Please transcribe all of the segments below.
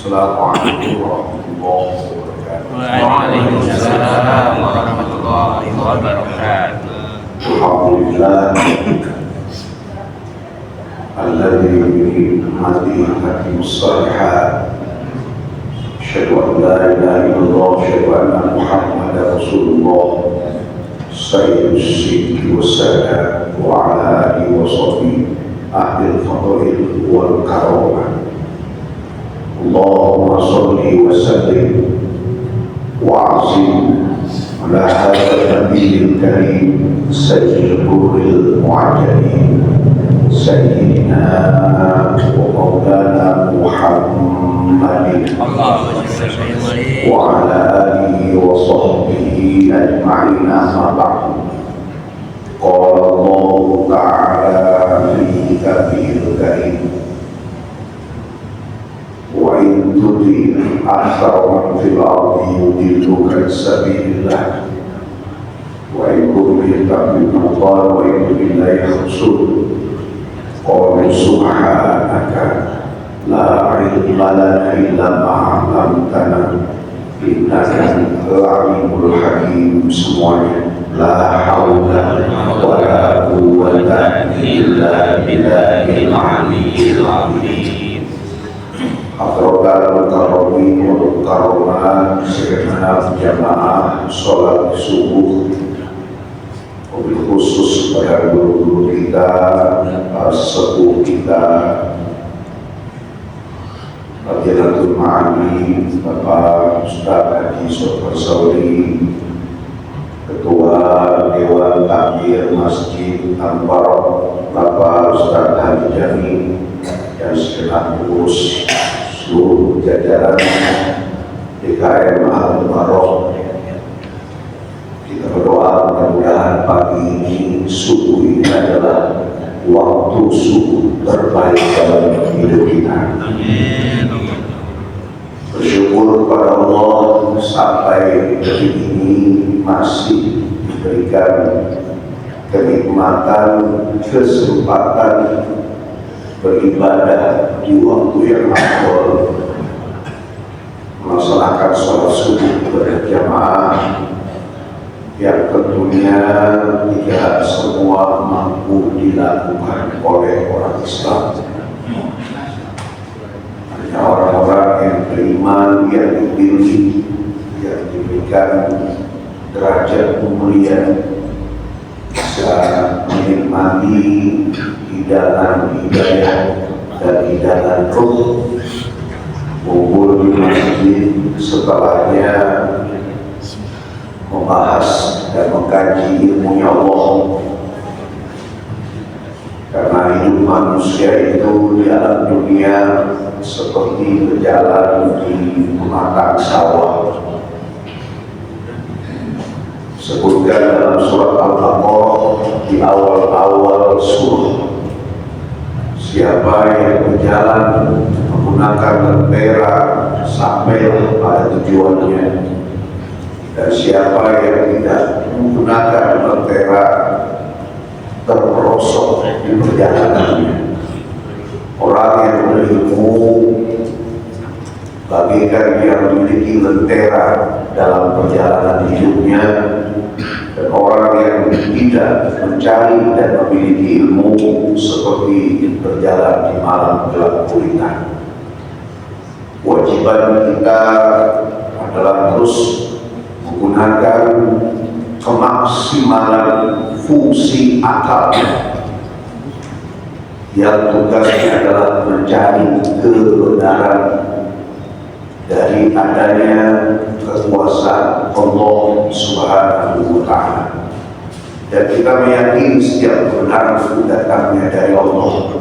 Assalamualaikum warahmatullahi wabarakatuh. Waalaikumsalam warahmatullahi wabarakatuh. Alhamdulillah alladzi bi ni'matihi tatimmu shalihat. Asyhadu an la ilaha illallah wa asyhadu anna Muhammadar Rasulullah sayyidus sidqi wassalam wa ala alihi wa sahbihi ahlil fadhil wal karamah. Allahumma shalli wa sallim wa azim ala hadzal nabiyil karim sayyidil qurril mu'ajjalin sayyidina wa maulana Muhammadin wa ala alihi wa sahbihi ajma'in, amma ba'du. Qala Allah ta'ala fi kitabihil karim wa in tuti aktsara man fil ardi yudilluka an sabilillah wa in kunta mimman qala wa in billahi rasul qalu subhanaka la ilma lana illa ma 'allamtana innaka antal alimul hakim. Semuanya la haula wa la quwwata illa billahil aliyyil azim. Afrodal Mukarrami Mukarramat segenap jamaah sholat subuh, mobil khusus pada guru-guru kita, sepuh kita, Fadilatul Ma'ani Bapak Ustaz Haji Sofar Sauri, Ketua Dewan Takmir Masjid Al-Barok Bapak Ustaz Haji Jami, dan segenap pengurus seluruh jajaran DKM Al-Barok. Kita berdoa mudah-mudahan pagi ini, subuh ini adalah waktu subuh terbaik dalam hidup kita. Bersyukur kepada Allah sampai detik ini masih diberikan kenikmatan, kesempatan beribadah di waktu yang afdal, melaksanakan sholat subuh berjamaah yang tentunya tidak semua mampu dilakukan oleh orang Islam. Hanya orang-orang yang beriman, yang dipilih, yang diberikan derajat kemuliaan bisa menikmati hidangan hidayah dan hidangan ruh, kumpul di masjid, setelahnya membahas dan mengkaji ilmunya Allah. Karena hidup manusia itu di alam dunia seperti berjalan di pematang sawah. Sebutkan dalam surat Al-Baqarah di awal-awal surah, siapa yang berjalan menggunakan lentera sampai pada tujuannya, dan siapa yang tidak menggunakan lentera terperosok di perjalanannya. Orang yang berilmu bagikan dia memiliki lentera dalam perjalanan hidupnya, dan orang yang tidak mencari dan memiliki ilmu seperti berjalan di malam gelap gulita. Kewajiban kita adalah terus menggunakan kemaksimalan fungsi akal yang tugasnya adalah mencari kebenaran dari adanya kekuasaan Allah Subhanahu wa Ta'ala. Dan kita meyakini setiap kebenaran itu datangnya dari Allah.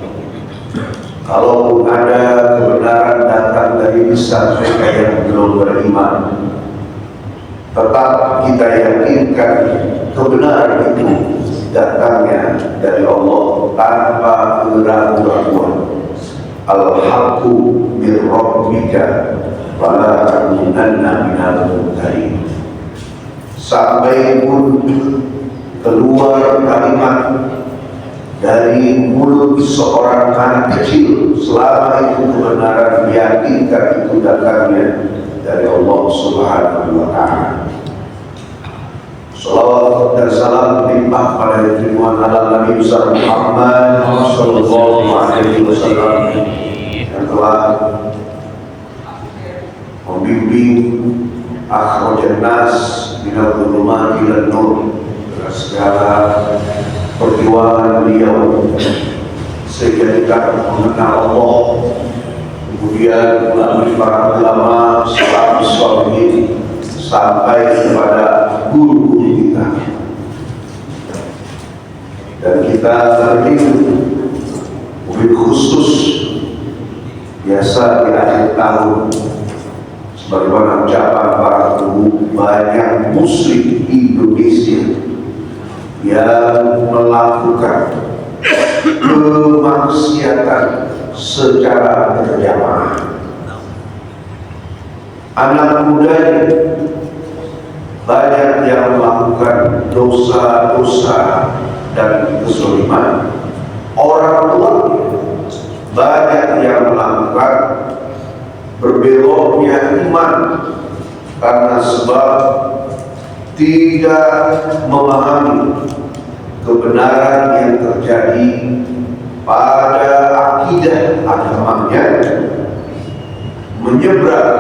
Kalaupun ada kebenaran datang dari lisan mereka yang belum beriman, tetap kita yakinkan kebenaran itu datangnya dari Allah tanpa keraguan. Al-haqqu min rabbika fala takunanna minal mumtarin. Sampai pun keluar kalimat dari mulut seorang anak kecil selama itu kebenaran diyakinkan itu datangnya dari Allah Subhanahu wa Ta'ala. Salawat dan salam limpah pada junjungan Nabi besar Muhammad sallallahu alaihi wasallam yang telah membimbing akhrajan nas minal dhulumati ilan nur, segala perjuangan beliau sehingga kita mengenal Allah, kemudian melalui para ulama salafus shalihin sampai kepada guru-guru kita. Dan kita berlindung mobil khusus biasa di akhir tahun, sebagaimana ucapan para guru, banyak muslim Indonesia yang melakukan kemaksiatan secara berjamaah. Anak mudanya banyak yang melakukan dosa-dosa dan kezaliman. Orang tua banyak yang melakukan berbeloknya iman karena sebab tidak memahami kebenaran yang terjadi pada akidah agamanya, menyeberang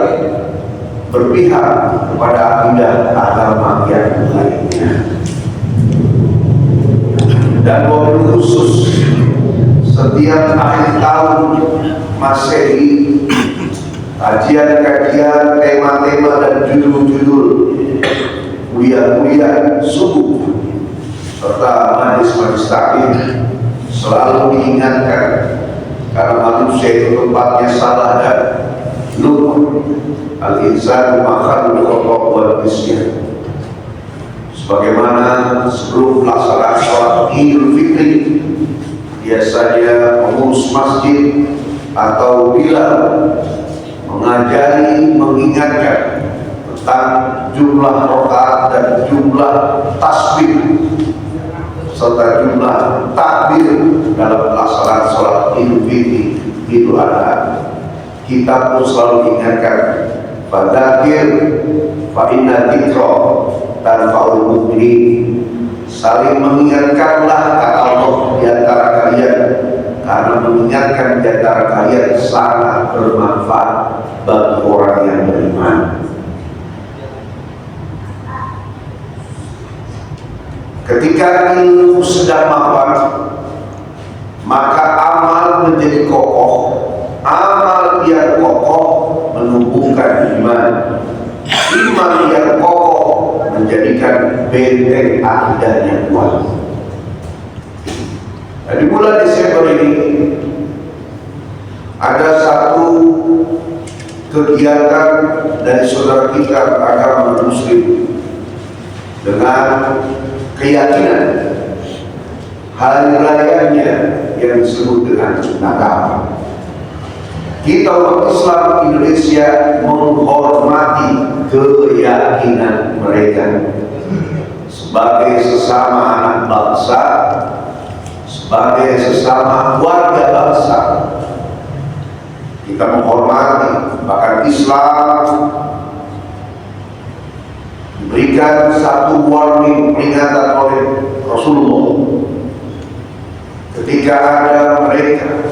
berpihak kepada akidah agama yang lainnya. Dan mobil khusus setiap akhir tahun Masehi, kajian-kajian, tema-tema dan judul-judul kuliah-kuliah subuh serta majelis-majelis taklim selalu diingatkan, karena manusia itu tempatnya salah dan lupa. Al-insanu makhluk khata' wal nisyan. Sebagaimana sebelum pelaksanaan sholat Idul Fitri biasanya pengurus masjid atau bilal mengajari, mengingatkan tentang jumlah rakaat dan jumlah tasbih serta jumlah takbir dalam pelaksanaan sholat Idul Fitri, Idul Adha. Kita pun selalu diingatkan, fadzakir fa inna dzikra tanfa'ul mu'minin. Saling mengingatkanlah, kata Allah, di antara kalian, karena mengingatkan di antara kalian sangat bermanfaat bagi orang yang beriman. Ketika ilmu sedang mapan, maka amal menjadi kokoh. Amal yang kokoh menumbuhkan iman. Iman yang kokoh menjadikan benteng akidah yang kuat. Nah, di bulan Desember ini ada satu kegiatan dari saudara kita agama Muslim dengan keyakinan hari rayanya yang disebut dengan Natal. Kita umat Islam Indonesia menghormati keyakinan mereka sebagai sesama anak bangsa, sebagai sesama warga bangsa. Kita menghormati, bahkan Islam diberikan satu warning, peringatan oleh Rasulullah ketika ada mereka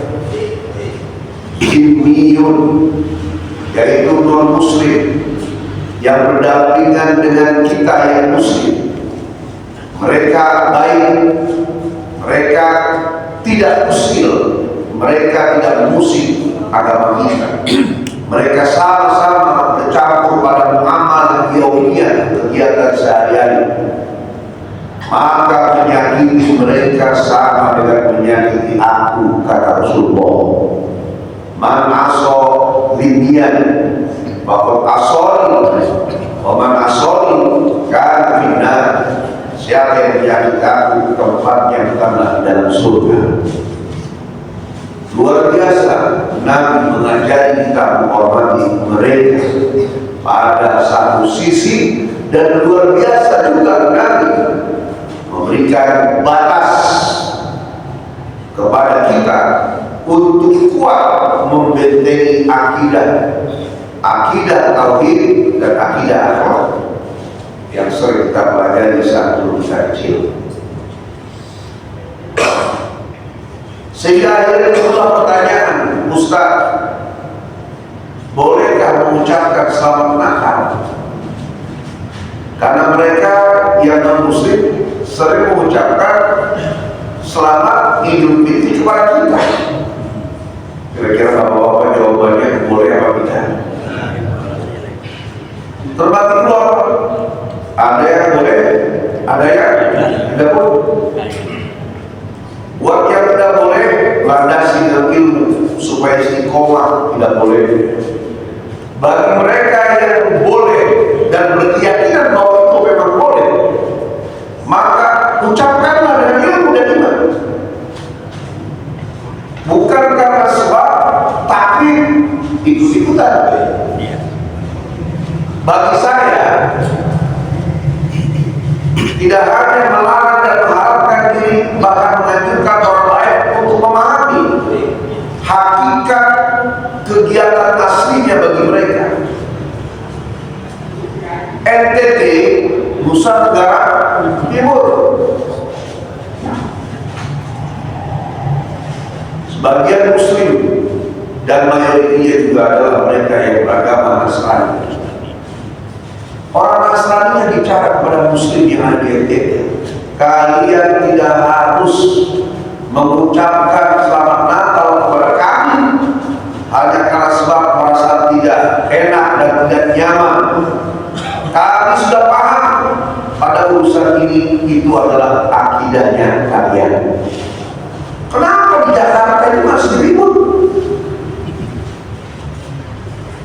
Zimmiyun, yaitu non muslim yang berdampingan dengan kita yang muslim. Mereka baik, mereka tidak usil, mereka tidak mengusik agama kita. Mereka sama-sama bercampur pada muamalah yaumiyah, kegiatan sehari-hari. Maka menyakiti mereka sama dengan menyakiti aku, kata Rasulullah. Man aso lidian bakal asoli, man asoli kan finnar. Siapa yang menyakiti aku, tempatnya bukanlah dalam surga. Luar biasa, Nabi mengajari kita menghormati mereka pada satu sisi, dan luar biasa juga Nabi memberikan batas kepada kita untuk kuat membentengi akidah tauhid dan akidah akhlak yang sering kita pelajari saat dulu kita kecil. Sehingga akhirnya itulah pertanyaan, Ustaz, bolehkah mengucapkan selamat Natal? Karena mereka yang non-muslim sering mengucapkan selamat Idul Fitri kepada kita. Kira-kira bapak-bapak jawabannya boleh apa tidak? Terbagi dua, ada yang boleh, ada yang tidak boleh. Buat yang tidak boleh, landasi dengan ilmu supaya istiqomah, tidak boleh. Bagi mereka yang boleh dan berkeyakinan bahwa itu memang boleh, maka ucapkanlah dengan ilmu dan iman. Bukan karena sebab takdir ikut-ikutan. Bagi saya, tidak hanya melarang dan mengharapkan diri, bahkan menganjurkan orang lain untuk memahami hakikat kegiatan aslinya bagi mereka. NTT, Nusa Tenggara Timur, sebagian muslim dan mayoritasnya juga adalah mereka yang beragama Nasrani. Orang Nasrani yang bicara kepada muslim yang ada di NTT, kalian tidak harus mengucapkan selamat Natal kepada kami hanya karena sebab merasa tidak enak dan tidak nyaman. Kami sudah paham pada urusan ini, itu adalah akidahnya kalian. Kenapa di Jakarta ini masih ribut?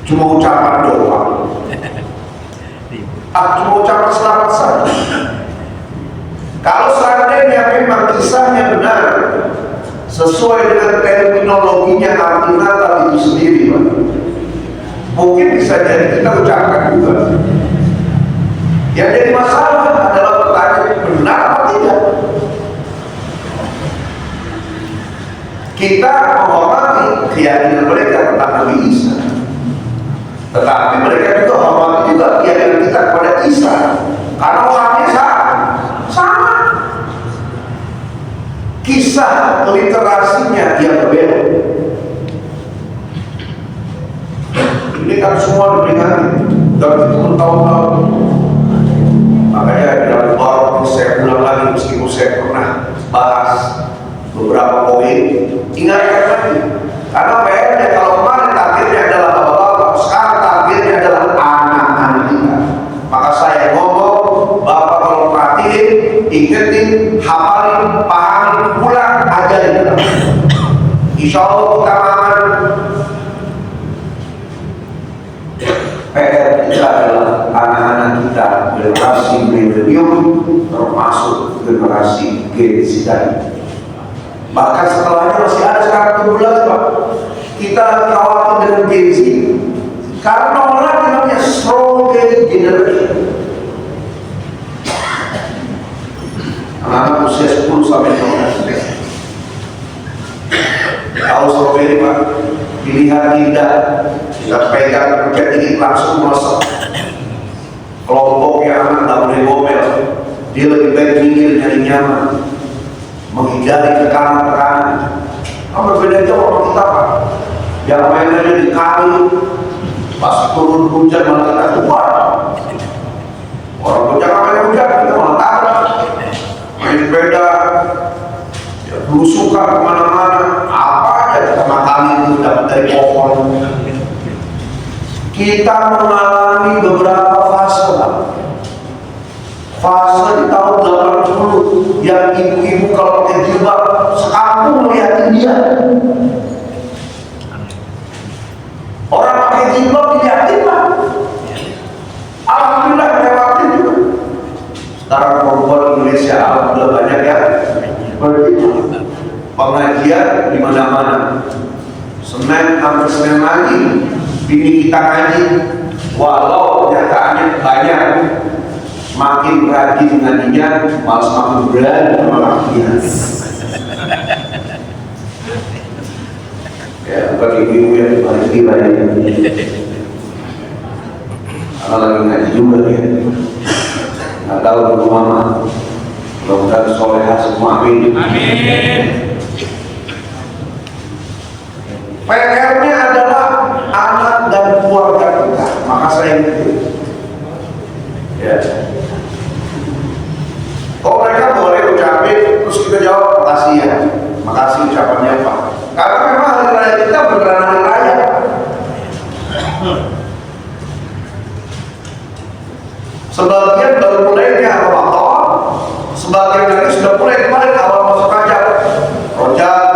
Cuma ucapan doang. Cuma ucapan selamat saja. Kalau seandainya memang kisahnya benar, sesuai dengan terminologinya arti Natal itu sendiri, Pak, mungkin bisa jadi kita ucapkan juga. Yang jadi masalah adalah pertanyaan, benar atau tidak? Kita menghormati keyakinan mereka tentang Nabi Isa, tetapi mereka juga hormati juga keyakinan kita kepada Isa, karena orangnya sama. Kisah literasinya yang berbeda. Ini kan semua diberikan dalam hitungan tahun-tahun. Makanya dalam baru saya ulang lagi, meskipun saya pernah bahas beberapa poin, ingatkan lagi. Karena PR-nya kalau kemarin targetnya adalah bapak-bapak, sekarang targetnya adalah anak-anak kita. Maka saya ngomong, bapak kalau perhatiin, ingetin, hafalin, pahamin, pulang, ajarin. Insya Allah kita aman. PR kita adalah anak-anak kita, generasi milenium, termasuk generasi Gen Z tadi. Bahkan setelahnya masih ada sekarang 17, Pak. Kita khawatir dengan Gen Z karena orang namanya strawberry generation. Anak-anak usia 10 sampai 15. Tahu strawberry, Pak? Pilihan indah, kita pegang pencet ini langsung melesat. Kelompoknya anak nggak boleh ngomel, dia lebih baik minggir nyari nyaman, menghindari tekanan. Apa bedanya sama kita, Pak? Yang mainannya di kali, pas turun hujan malah kita keluar. Orang hujan main hujan, kita malah tabrak. Main sepeda, ya belusukan kemana-mana, apa aja kita makan itu dapat dari pohon. Kita mengalami beberapa fase, Pak. Fase di tahun 80 yang ibu-ibu kalau pakai jilbab sekampung melihat dia. Orang pakai jilbab dilihatin, Pak. Alhamdulillah lewatin juga. Sekarang perempuan Indonesia alhamdulillah banyak ya. Pengajian di mana-mana. Senin sampai Senin lagi, bini kita ngaji. Walau kenyataannya banyak, makin rajin ngajinya, malah semakin berani sama lakinya. Ya, bukan ibu yang paling gila ini. Karena lagi ngaji juga dia. Nggak tahu dulu mama. Mudah-mudahan solehah semua, amin. Amin. PR-nya adalah anak dan keluarga kita. Maka saya itu. Ya. Kalau mereka boleh ucapin, terus kita jawab makasih ya. Makasih ucapannya apa? Karena memang hari raya kita beneran hari raya. Sebagian baru mulainya Ramadan, sebagian lagi sudah mulai kemarin awal masuk Rajab. Rajab,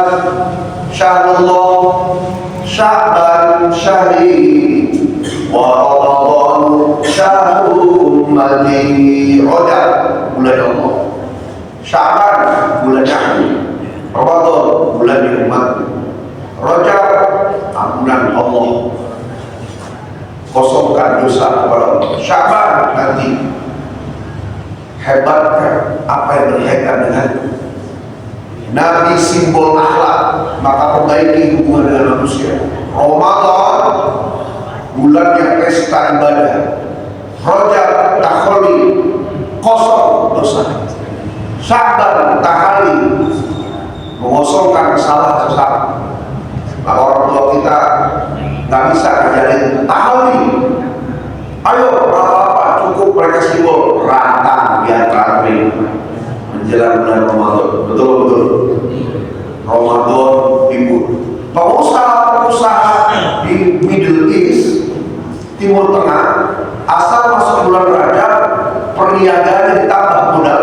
Syahrullah, Sya'ban, Syahri, wa Ramadan, Syahrul Ummati. Rajab, bulan Allah. Sya'ban, bulan Nabi. Ramadan, bulan umat. Rajab, ampunan Allah. Kosongkan dosa kepada Allah. Sya'ban nanti hebatkan apa yang berkaitan dengan Nabi, simbol akhlak, maka perbaiki hubungan dengan manusia. Ramadan bulan yang pesta ibadah. Rajab takholi, kosong dosa. Sya'ban tahali, mengosongkan kesalahan-kesalahan. Maka orang tua kita nggak bisa ngajarin tahali. Ayo apa-apa, cukup mereka simbol rantang biar kering menjelang bulan Ramadan. Betul-betul Ramadan libur. Pengusaha-pengusaha di Middle East, Timur Tengah, asal masuk bulan Rajab perniagaan ditambah modal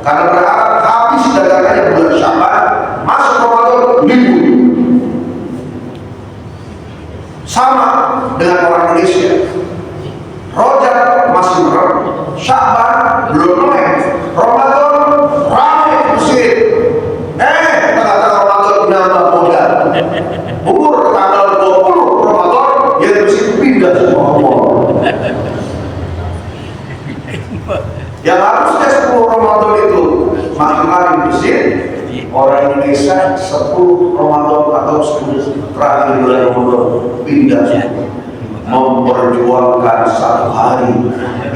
karena berharap habis dagangannya bulan Sya'ban, masuk Ramadan libur. Sama dengan orang Indonesia. Rajab masih merem, Sya'ban belum mulai, Ramadan ramai masjid. Tengah-tengah Ramadan nambah modal. Umur tanggal 20 Ramadan yang masjid pindah semua umur. Yang harusnya 10 Ramadan itu makin-makin masjid. Orang Indonesia 10 Ramadan atau 10 terakhir bulan Ramadan pindah memperjuangkan satu hari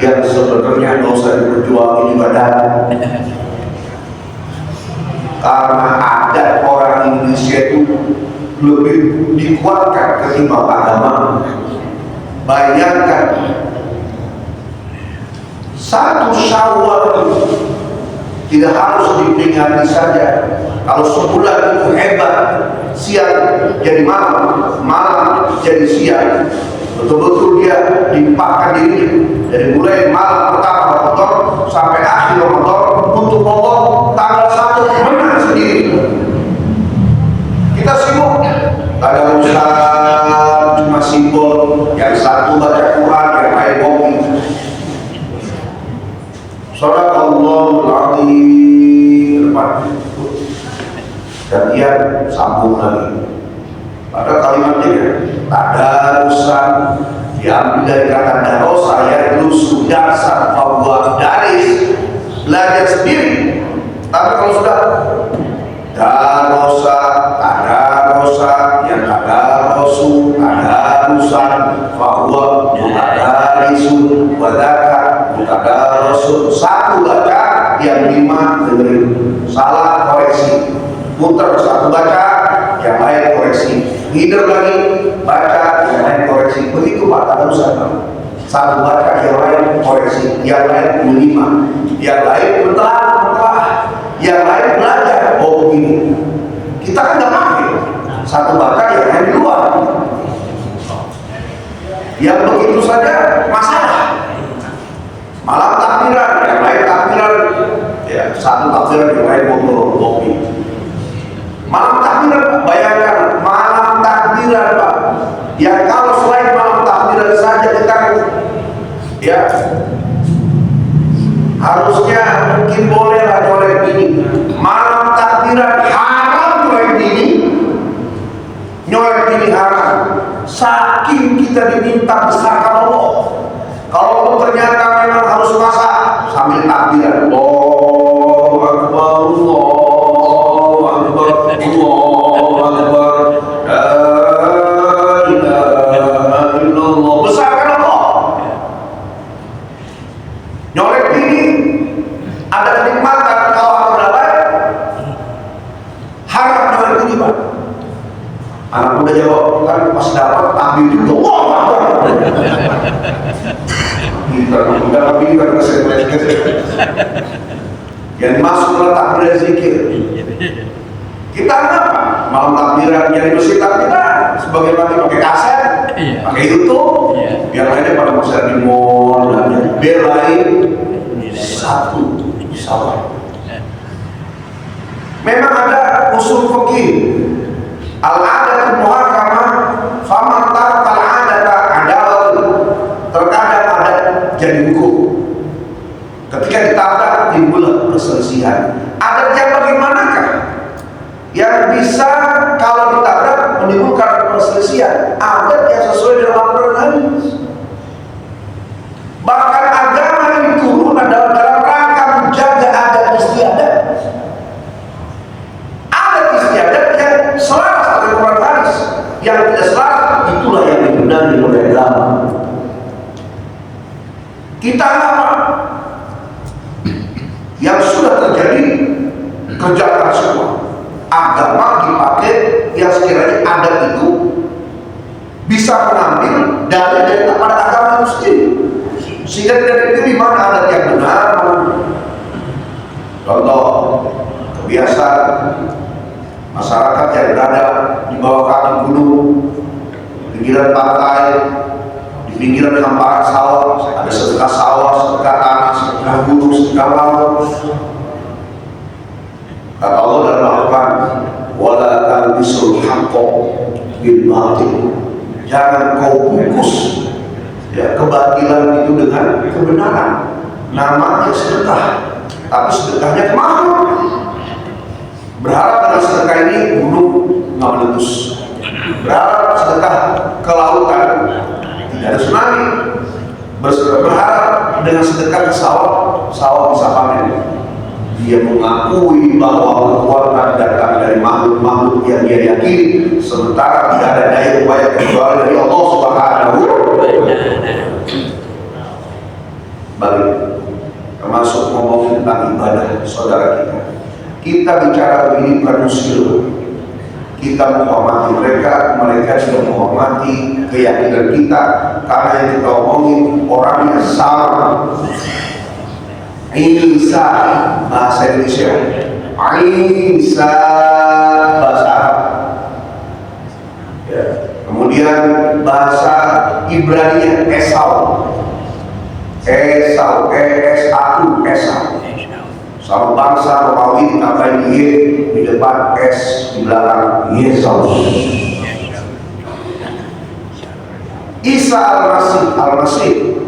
yang sebenarnya nggak usah diperjuangin ibadah. Karena adat orang Indonesia itu lebih dikuatkan ketimbang agama. Bayangkan satu Syawal tidak harus diperingati saja. Kalau sebulan itu hebat, siang jadi malam, malam jadi siang. Betul-betul dia dipakkan dirinya dari mulai malam pertama Ramadan sampai akhir Ramadan untuk Allah tanggal 1 menang sendiri. Kita sibuk, ada urusan cuma simbol, yang satu baca Quran, yang lain bohong. Shadaqallahul Azim. Dan dia sambung lagi pada kalimatnya, tadarusan diambil dari kata darosa, yaitu sudarsan, bahwa daris belajar sendiri. Tapi kalau sudah darosa, tadarosa, yang tadarosu, tadarusan, bahwa mutadarisun, wadaka, mutadarosun. Satu baca, yang 5 dengerin. Salah koreksi, putar satu baca, yang lain koreksi, ngider lagi baca, yang lain koreksi. Begitu Pak tadarusan. Satu baca, yang lain koreksi, yang lain menerima, yang lain mentelaah, yang lain belajar. Oh begini, kita kan nggak pakai satu baca, yang lain di luar. Yang begitu saja masalah. Malam takbiran, yang lain takbiran, ya satu takbiran, yang lain botol kopi. Malam takbiran, bayangkan malam takbiran Pak. Ya kalau selain malam takbiran saja kita, ya harusnya mungkin bolehlah nyolek ini. Malam takbiran haram nyolek ini, nyolek ini haram. Saking kita diminta besarkan Allah. Kalau ternyata memang harus masak sambil takbiran, Allahu Akbar, Allahu Akbar, Allahu Akbar. Yang dimaksud adalah takbir zikir. Kita kenapa? Malam takbiran yang di masjid takbiran sebagai pakai kaset, pakai YouTube, yang lainnya pada masjid di mall, biar lain satu sawah. Memang ada usul fikih al-adat muhakamah faman tarkal adata adalah, terkadang adat jadi hukum. Ketika ditabrak timbul perselisihan. Adat yang bagaimanakah yang bisa kalau ditabrak menimbulkan perselisihan? Adat yang sesuai dengan Al-Quran hadis. Bahkan agama yang turun adalah dalam rangka menjaga adat istiadat. Adat istiadat yang selaras dengan Al-Quran hadis. Yang tidak selaras itulah yang dibenahi oleh agama. Kita apa? Yang sudah terjadi kerjakan semua. Agama dipakai yang sekiranya adat itu bisa mengambil dari pada agama itu sendiri, sehingga tidak dipilih mana adat yang benar. Contoh kebiasaan masyarakat yang berada di bawah kaki gunung, pinggiran pantai, di pinggiran hamparan sawah, ada sedekah sawah, sedekah tanah, sedekah gunung, sedekah laut. Kata Allah dalam Al-Quran, wala talbisul haqqo bil batil. Jangan kau bungkus ya kebatilan itu dengan kebenaran. Namanya sedekah, tapi sedekahnya kemana? Berharap dengan sedekah ini gunung nggak meletus. Berharap sedekah ke lautan tidak ada tsunami. Berharap dengan sedekah ke sawah, sawah bisa panen. Dia mengakui bahwa kekuatan datang dari makhluk-makhluk yang dia yakini, sementara tidak ada daya upaya kecuali dari Allah Subhanahu wa Ta'ala. Balik, termasuk ngomong tentang ibadah saudara kita. Kita bicara begini bukan musil. Kita menghormati mereka, mereka juga menghormati keyakinan kita, karena yang kita omongin orangnya sama. Isa bahasa Indonesia, Isa bahasa Arab, ya. Kemudian bahasa Ibrani Esau, Esau, Esau, Esau. Sama bangsa Romawi ditambahin Y di depan S di belakang Yesus. Isa Al-Masih,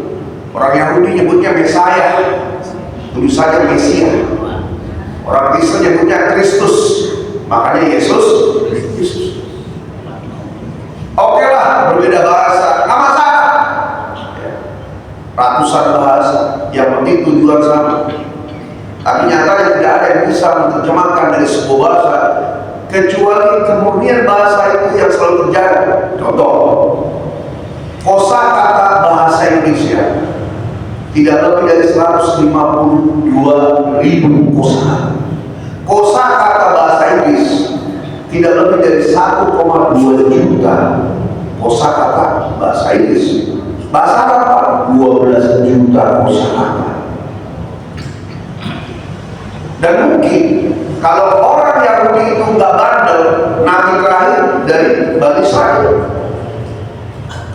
orang Yahudi nyebutnya Mesaya. Tentu saja Mesia. Orang Kristen nyebutnya Kristus, makanya Yesus. Oke lah, berbeda bahasa, nggak masalah. Ratusan bahasa, yang penting tujuan sama. Tapi nyatanya tidak ada yang bisa menerjemahkan dari sebuah bahasa kecuali kemurnian bahasa itu yang selalu terjaga. Contoh, kosakata bahasa Indonesia tidak lebih dari 152.000 kosakata. Kosakata bahasa Inggris tidak lebih dari 1,2 juta kosakata bahasa Inggris. Bahasa Arab 12 juta kosakata. Dan mungkin kalau orang Yahudi itu nggak bandel, nabi terakhir dari Bani Israel.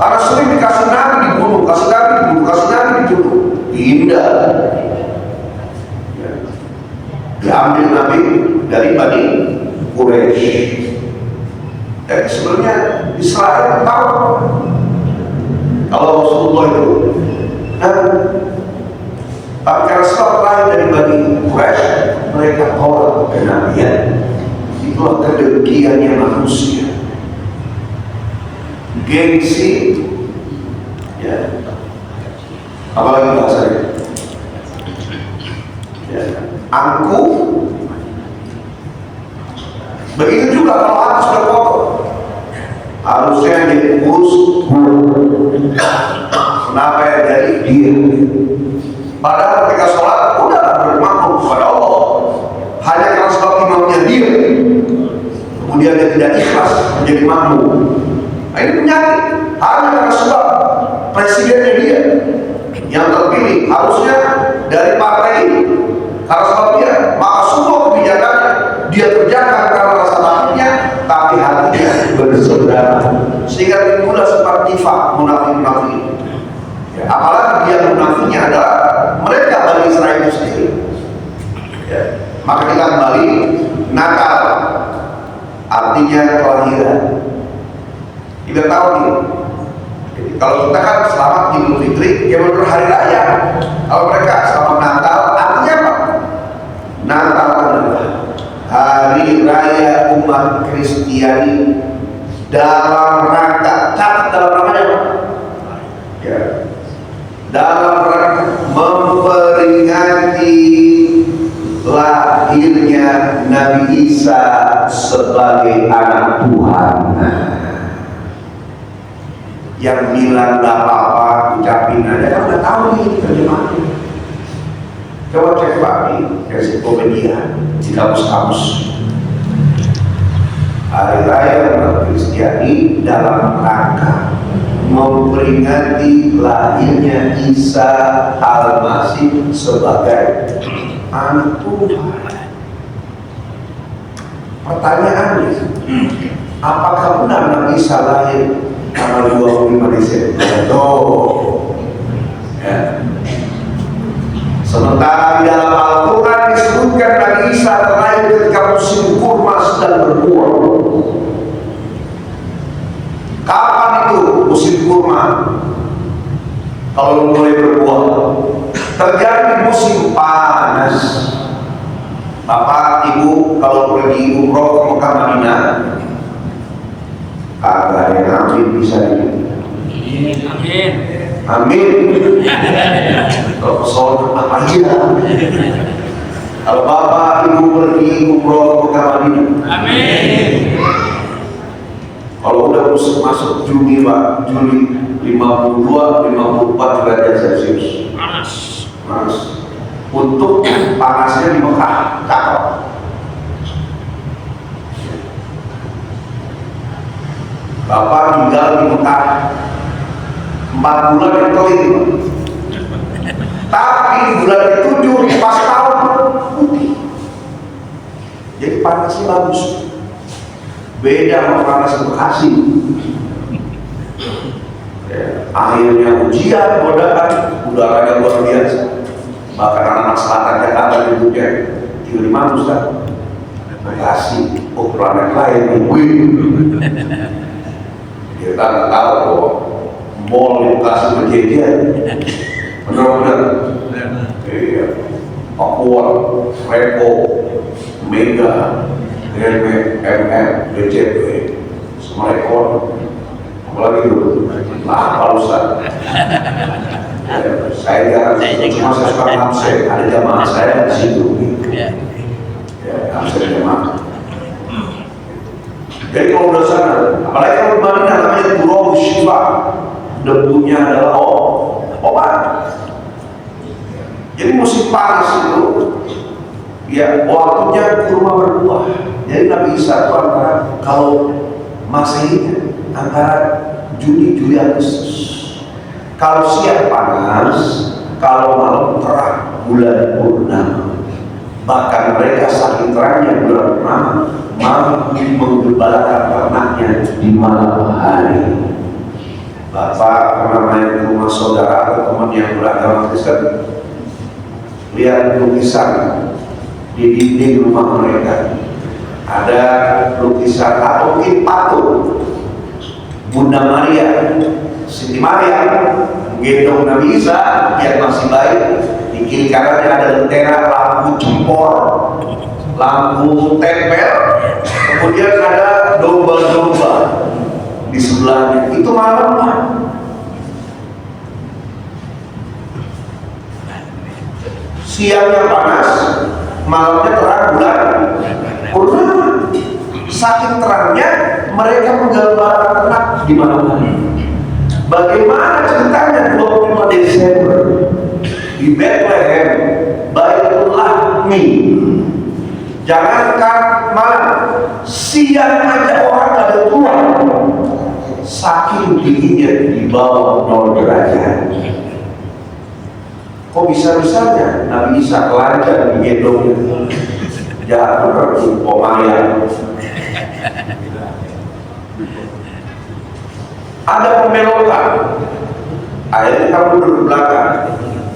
Karena sering dikasih nabi dibunuh, kasih nabi dibunuh, kasih nabi dibunuh. Indah. Diambil nabi dari Bani Quraisy. Dan sebenarnya Israel tahu kalau Rasulullah itu tapi karena sebab lain dari Bani Quraisy, mereka tolak kenabian. Itulah kedengkiannya manusia, gengsi, ya. Apalagi bahasanya, ya. Angku. Begitu juga kalau hati sudah kotor, harusnya diurus. Kenapa yang jadi dia? Padahal ketika sholat udahlah bermakmum kepada Allah, hanya karena sebab imamnya dia, kemudian dia tidak ikhlas menjadi makmum. Nah, ini penyakit. Hanya karena sebab presidennya dia yang terpilih, harusnya dari partai ini, karena sebab dia Ya, apalagi yang munafiknya adalah mereka Bani Israel itu sendiri. Ya, maka kita kembali Natal artinya kelahiran. Kita tahu nih. Jadi, kalau kita kan selamat Idul Fitri, ya menurut hari raya. Kalau mereka selamat Natal, artinya apa? Natal adalah hari raya umat Kristiani dalam rangka, catat dalam rangka apa? Ya, dalam rangka memperingati lahirnya Nabi Isa sebagai anak Tuhan. Yang bilang gak apa-apa, ucapin aja, kan udah tahu nih terjemahannya. Coba cek lagi ensiklopedia di kamus-kamus. Hari raya umat Kristiani dalam rangka memperingati lahirnya Isa Al-Masih sebagai anak Tuhan. Pertanyaannya, apakah benar Nabi Isa lahir tanggal 25 Desember? Ya. Sementara di dalam Al-Quran disebutkan Nabi Isa terlahir ketika musim kurma sedang berbuah. Kapan itu musim kurma? Kalau mulai berbuah, terjadi di musim panas. Bapak, Ibu, kalau pergi umroh ke Mekah Madinah, ada yang amin bisa ini. Amin. Amin. Kalau pesona apa aja. Kalau Bapak Ibu pergi umroh ke Madinah. Amin. Kalau udah masuk Juni Pak, Juli 52, 54 derajat Celcius. Panas. Untuk panasnya di Mekah, cakep. Bapak tinggal di Mekah 4 bulan yang telit, tapi bulan ke-7 pas tahun putih, jadi panasnya bagus, beda sama panas Bekasi. Ya, akhirnya ujian, godaan, udaranya luar biasa. Bahkan anak selatan Jakarta nyebutnya 35 Ustaz. Bekasi, planet lain, kita nggak tahu bahwa mall di Bekasi berjejer, benar-benar. Iya, Papua, Repo, Mega, Greenway, BCP, semua rekor. Apalagi itu, apa Ustaz? Saya cuma saya suka Hamzah, ada jamaah saya di situ. Ya, Hamzah jamaah. Jadi kalau udah sana, apalagi kalau Madinah namanya Turab Syifa, debunya adalah obat. Jadi musim panas itu, ya waktunya kurma berbuah. Jadi Nabi Isa itu antara, kalau Masehinya antara Juni, Juli, Agustus. Kalau siang panas, kalau malam terang, bulan purnama. Bahkan mereka saking terangnya bulan purnama, mampu menggembalakan ternaknya di malam hari. Bapak pernah main ke rumah saudara atau teman yang beragama Kristen, lihat lukisan di dinding rumah mereka. Ada lukisan atau mungkin patung Bunda Maria, Siti Maria menggendong Nabi Isa yang masih bayi. Di kiri kanannya ada lentera, lampu jempol, lampu tempel, kemudian ada domba-domba di sebelahnya. Itu malam Pak. Siangnya panas, malamnya terang bulan purnama. Saking terangnya mereka menggambarkan ternak di mana-mana. Bagaimana ceritanya 25 Desember di Bethlehem, Baitul Lahmi? Jangankan malam, siang aja orang ada tua. Saking dinginnya di bawah 0 derajat. Kok bisa-bisanya Nabi Isa telanjang digendongnya? Jangan pemayan. Ada pembelokan Ayatnya kamu mundur ke belakang.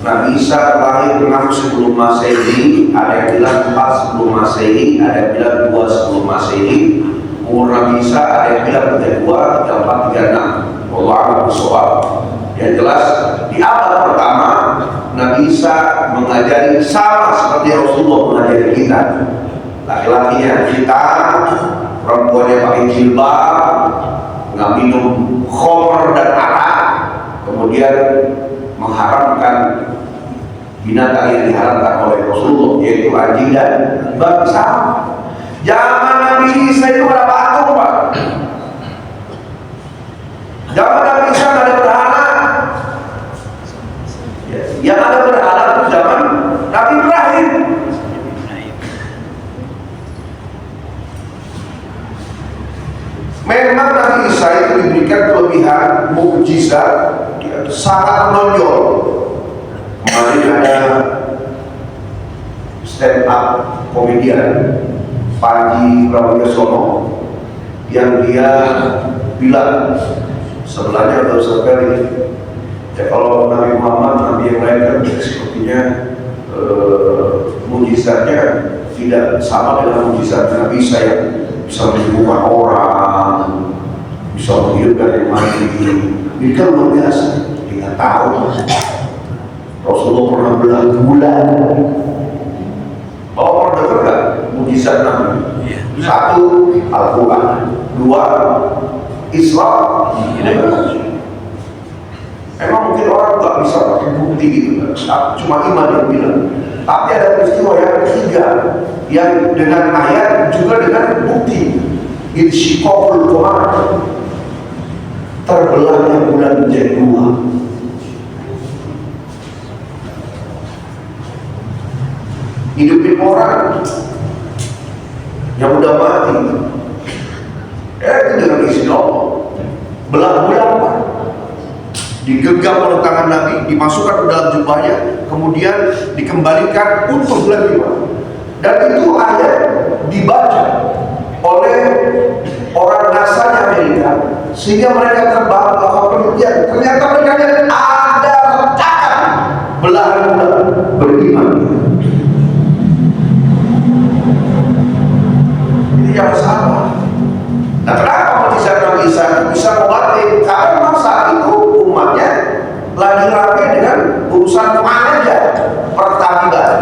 Nabi Isa lahir 6 sebelum Masehi, ada yang bilang 4 sebelum Masehi, ada yang bilang 2 sebelum Masehi. Umur Nabi Isa ada yang bilang 32, 34, 36. Wallahu a'lam. Yang jelas di abad pertama Nabi Isa mengajari sama seperti Rasulullah mengajari kita. Laki-lakinya hitam, perempuannya pakai jilbab, nggak minum khamr dan arak, kemudian mengharamkan binatang yang diharamkan oleh Rasulullah, yaitu anjing dan babi. Sama. Zaman Nabi Isa itu ada patung, Pak. Zaman Nabi Isa ada berhala. Yang ada berhala itu zaman Nabi Ibrahim. Memang Nabi Isa itu diberikan kelebihan mukjizat sangat menonjol. Kemarin ada stand up komedian Panji Pragiwaksono yang dia bilang sebelahnya atau sekali ya, kalau Nabi Muhammad, Nabi yang lain kan sepertinya mukjizatnya tidak sama dengan mukjizat Nabi Isa yang bisa menyembuhkan orang, bisa menghidupkan yang mati. Ini kan luar biasa. Dia tahu Rasulullah pernah belah bulan. Oh, pernah dengar gak mukjizat Nabi? Satu, Al-Quran. Dua, Islam. Emang mungkin orang gak bisa pakai bukti gitu, cuma iman yang bilang. Tapi ada peristiwa yang ketiga yang dengan ayat juga dengan bukti. Insyiqaqul qamar, terbelahnya bulan menjadi dua. Hidupin orang yang udah mati, itu dengan izin Allah. Belah bulan, Pak. Digenggam oleh tangan Nabi, dimasukkan ke dalam jubahnya, kemudian dikembalikan untuk bulan 5. Dan itu ayat dibaca oleh orang NASA-nya Amerika, sehingga mereka terbang melakukan penelitian. Ternyata mereka ada retakan belahan bulan beriman. Ini jangan salah. Nah, kenapa mukjizat Nabi Isa bisa membatik? Karena memang saat itu umatnya lagi ramai dengan urusan aja pertanian.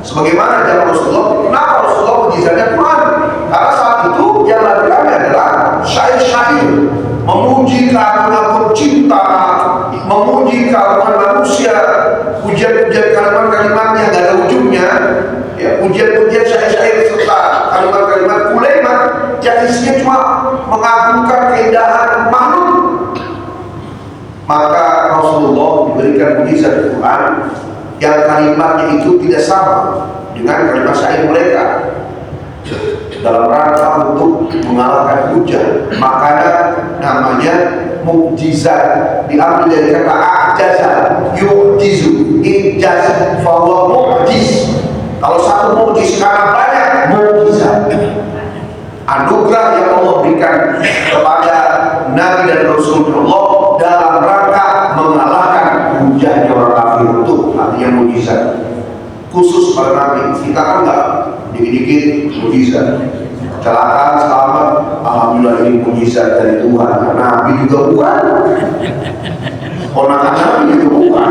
Sebagaimana zaman Rasulullah, kenapa Rasulullah mukjizatnya Quran? Karena saat itu yang lagi ramai adalah syair-syair memuji keagungan cinta, memuji keagungan manusia, pujian-pujian kalimat-kalimat yang gak ada ujungnya, ya, pujian-pujian syair-syair serta kalimat-kalimat ulema yang isinya cuma mengagungkan keindahan makhluk. Maka Rasulullah diberikan mukjizat Quran yang kalimatnya itu tidak sama dengan kalimat syair mereka, dalam rangka untuk mengalahkan hujah. Makanya namanya mukjizat, diambil dari kata ajaza, yu'jizu, ijaz, fahuwa mukjiz. Kalau satu mukjiz karena banyak mukjizat, anugerah yang Allah berikan kepada Nabi dan Rasulullah dalam rangka mengalahkan hujahnya orang kafir, itu artinya mukjizat. Khusus pada Nabi, kita kan enggak dikit-dikit mukjizat. Kecelakaan selamat, alhamdulillah ini mukjizat dari Tuhan. Nabi juga bukan, ponakan Nabi juga bukan,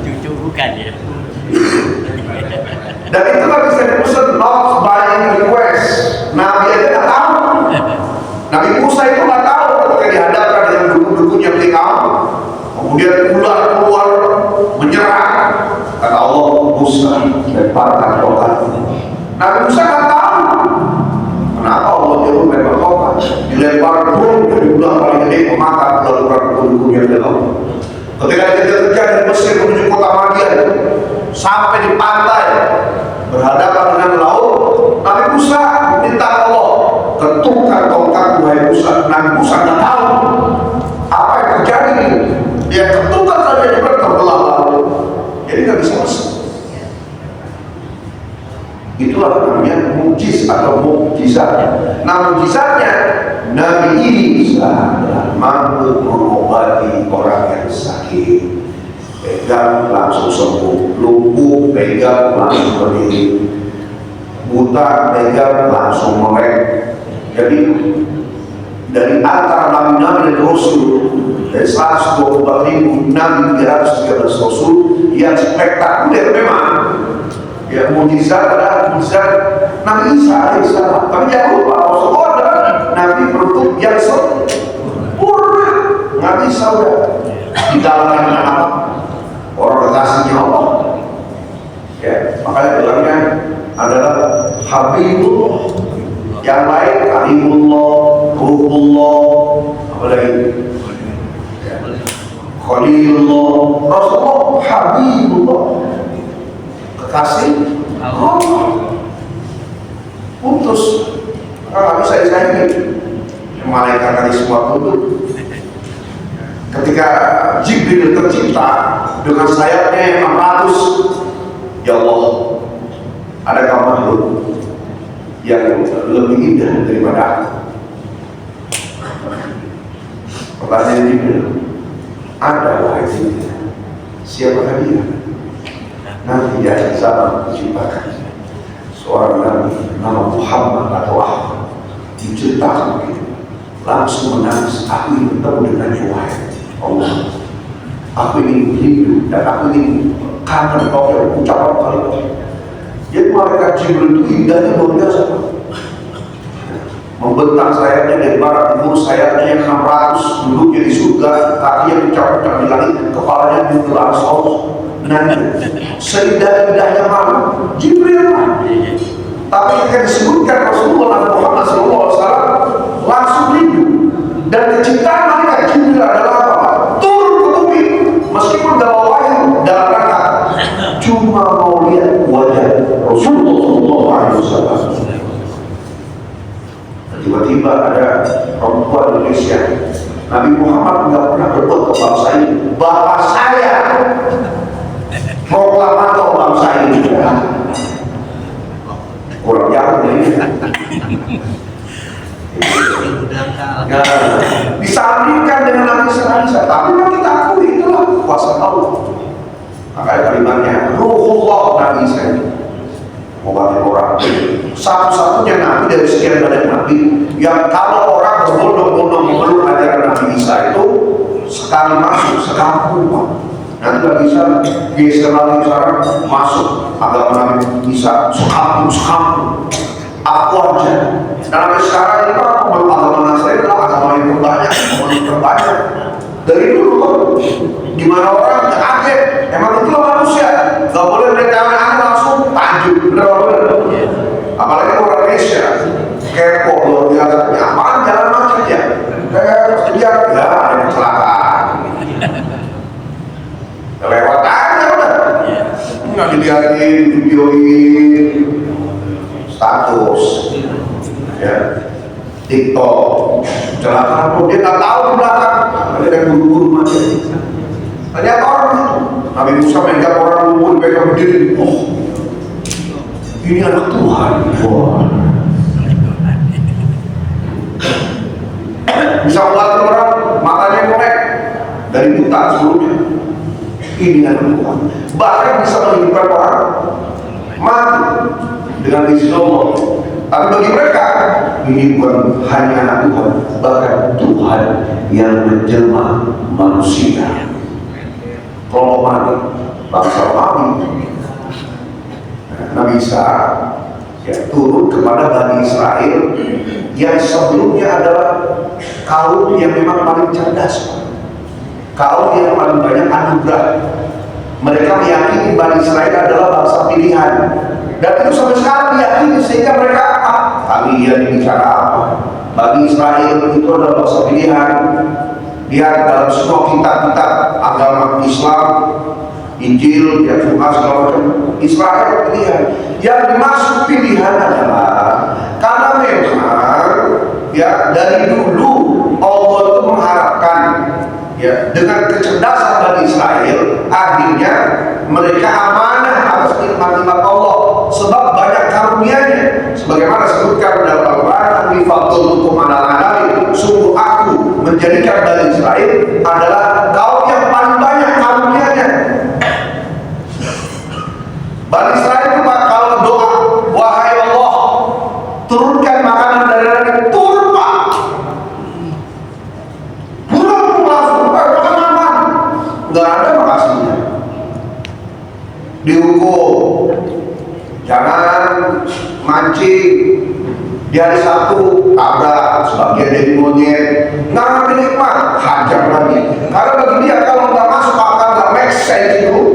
cucu bukan ya. Dan itu kan bisa dipesan not by request. Nabi aja nggak tahu. Nabi Musa itu nggak tahu ketika dihadapkan dengan dukun-dukun yang Firaun, kemudian ular keluar menyerang. Kata Allah, Musa lemparkan tongkat. Nabi Musa nggak tahu kenapa Allah nyuruh lempar tongkat. Dilempar pun dari ular paling gede memakan ular dukun-dukun yang dalam. Ketika dikejar dari Mesir menuju kota Madian, sampai di pantai berhadapan dengan laut, Nabi Musa minta Allah, ketukkan tongkat wahai Musa. Nabi Musa nggak tahu apa yang terjadi. Dia ketukkan saja di terbelah laut, jadi nggak bisa masuk. Itulah namanya mukjiz atau mukjizat. Nah, mukjizatnya Nabi ini mampu mengobati orang yang sakit. sakit, pegang langsung sembuh, lumpuh pegang langsung berdiri, buta pegang langsung melek. Jadi dari antara nabi-nabi dan rasul, dari 124.000 nabi, 313 rasul yang spektakuler memang, ya mukjizat adalah mukjizat Nabi Isa alaihissalam. Tapi jangan lupa Rasulullah adalah nabi penutup yang sempurna. Nabi Isa di dalamnya apa? Orang kekasihnya Allah. Ya, makanya bilangnya adalah Habibullah. Yang lain Kalimullah, Ruhullah, apalagi ya. Khalilullah, Rasulullah Habibullah, kekasih Allah. Putus, nggak bisa disaingi. Malaikat tadi semua tunduk. Ketika Jibril tercipta dengan sayapnya yang 600, ya Allah, adakah makhluk yang lebih indah daripada aku? Pertanyaan Jibril, ada wahai Jibril, siapakah dia? Nanti di akhir zaman diciptakan seorang nabi nama Muhammad atau Ahmad, diceritakan begitu, langsung menangis, aku ingin bertemu dengannya wahai Allah, aku ingin hidup dan aku ingin kangen kau yang ucapan kalimat. Jadi malaikat Jibril itu indahnya luar biasa, membentang sayapnya dari barat timur, sayapnya yang 600, duduknya di surga, kakinya dicap-cap di langit, kepalanya di atas Allah. Seindah-indahnya makhluk Jibril. Tapi ketika disebutkan Rasulullah Muhammad SAW langsung rindu. Dan kecintaan malaikat Jibril adalah apa? Turun ke bumi meskipun dalam wahyu dalam rangka cuma mau lihat wajah Rasulullah SAW. Tiba-tiba ada perempuan Indonesia, Nabi Muhammad tidak pernah berbuat ke bangsa ini. Bapak saya proklamator bangsa ini. Kurang jauh ini. Ya, disandingkan dengan Nabi Isa, tapi memang kita akui itulah kuasa Allah. Makanya kalimatnya Ruhullah Nabi Isa, mengobati orang. Satu-satunya Nabi dari sekian banyak Nabi yang kalau orang berbondong-bondong memeluk ajaran Nabi Isa itu sekali masuk sekali keluar. Nanti nggak bisa geser lagi sekarang masuk agama Nabi Isa sekampung. Aku aja. Dan sampai sekarang ini kan agama Nasrani adalah agama yang terbanyak. Dari dulu kan, gimana orang kaget, emang itu manusia, nggak boleh mereka langsung tajuk, bener-bener. Apalagi orang Indonesia, kepo luar biasa, apaan jalan macet ya? Kayak dia ada kecelakaan. Lewat aja udah, nggak dilihatin, videoin, status, ya, TikTok, kecelakaan, dia nggak tahu di belakang, ada yang buru-buru macet. Ternyata orang itu, Nabi Musa megang orang lumpuh, pegang berdiri, oh, ini anak Tuhan, wah. Bisa membantu orang, matanya melek dari buta sebelumnya. Ini anak Tuhan. Bahkan bisa menghidupkan orang mati dengan izin Allah. Tapi bagi mereka ini bukan hanya anak Tuhan, bahkan Tuhan yang menjelma manusia. Kalau mati bangsa Nabi Isa ya, turun kepada Bani Israel yang sebelumnya adalah kaum yang memang paling cerdas, kaum yang paling banyak anugerah. Mereka meyakini Bani Israel adalah bangsa pilihan, dan itu sampai sekarang diyakini, sehingga mereka kalian bicara apa? Bani Israel itu adalah bangsa pilihan. Lihat dalam semua kitab-kitab agama Islam, Injil, ya, Quran, segala macam, Israel pilihan. Yang dimaksud pilihan adalah karena memang ya dari dulu Allah itu mengharapkan ya dengan kecerdasan Bani Israel akhirnya mereka amanah atas nikmat-nikmat Allah sebab banyak karunia-Nya, sebagaimana disebutkan dalam Al-Quran, "Fadlukum 'alal 'alamin", sungguh aku menjadikan Bani Israel adalah kaum yang paling banyak nggak ada makasihnya. Dihukum, jangan mancing di hari Sabtu, tabrak sebagian dari monyet, nggak ngambil nikmat, hajar lagi. Karena bagi dia kalau nggak masuk akal, nggak make sense itu,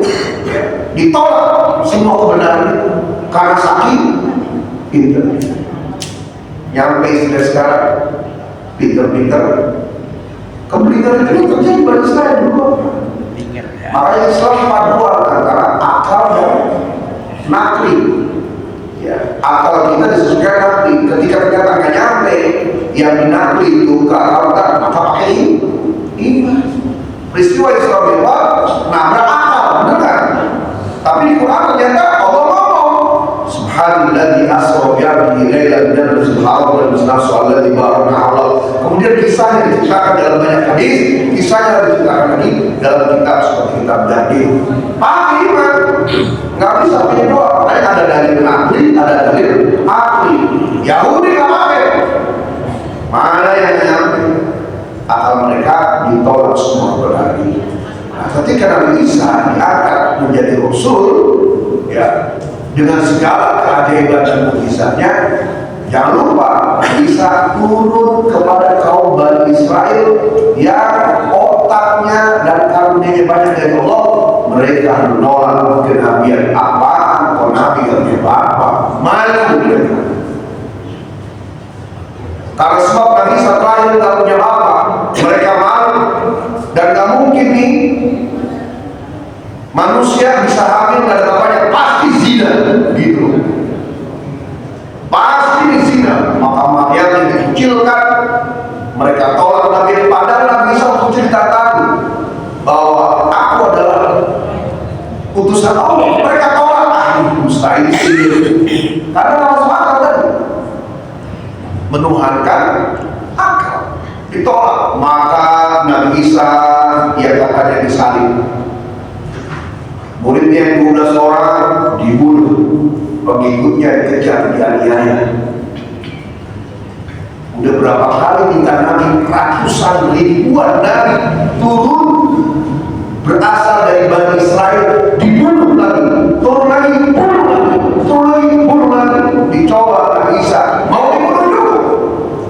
ditolak semua kebenaran itu. Karena saking pinter, nyampe istilah sekarang, pinter-pinter, kebelikan itu terjadi pada Israel dulu. Makanya Islam paduan antara akal dan nakli. Ya, akal kita disesuaikan nakli. Ketika ternyata nggak nyampe yang dinakli itu ke akal kita, maka pakai iman. Peristiwa Islam itu nabrak akal, benar kan? Tapi di Quran ternyata Allah ngomong, Subhanalladzi asra bi 'abdihi lailan minal masjidil haram ila al-masjidil aqsa alladzi barakna 'alaihi. Kemudian kisahnya diceritakan dalam banyak hadis, kisahnya diceritakan lagi dalam kitab seperti kitab Daniel. Pakai iman, nggak bisa punya doa. Makanya ada dalil nakli, ada dalil akli. Yahudi nggak pakai. Mana yang nyampe? Akal mereka ditolak semua berarti. Nah, ketika Nabi Isa diangkat menjadi Rasul, ya, dengan segala keajaiban dan mukjizatnya, jangan lupa bisa turun kepada kaum Bani Israel yang otaknya dan karunia banyak dari Allah. Mereka menolak kenabian apa atau nabi yang apa, malu mereka. Karena sebab Nabi Isa terakhir tak punya apa, mereka malu dan gak mungkin nih manusia bisa hamil dan bapaknya pasti zina, gitu. Pasti zina. Maka Maryam yang dikucilkan, mereka tolak Nabi. Padahal Nabi Isa untuk ceritakan bahwa aku adalah utusan Allah. Mereka tolak, mustahil sihir. Karena langsung akal tadi menuhankan akal, ditolak. Maka Nabi Isa yang katanya disalib, muridnya yang 12 orang dibunuh, pengikutnya dikejar, dianiaya. Udah berapa kali minta Nabi, ratusan ribuan Nabi turun berasal dari Bani Israel, dibunuh lagi, turun lagi, bunuh lagi, turun lagi, bunuh lagi. Dicoba Nabi Isa, mau dibunuh juga.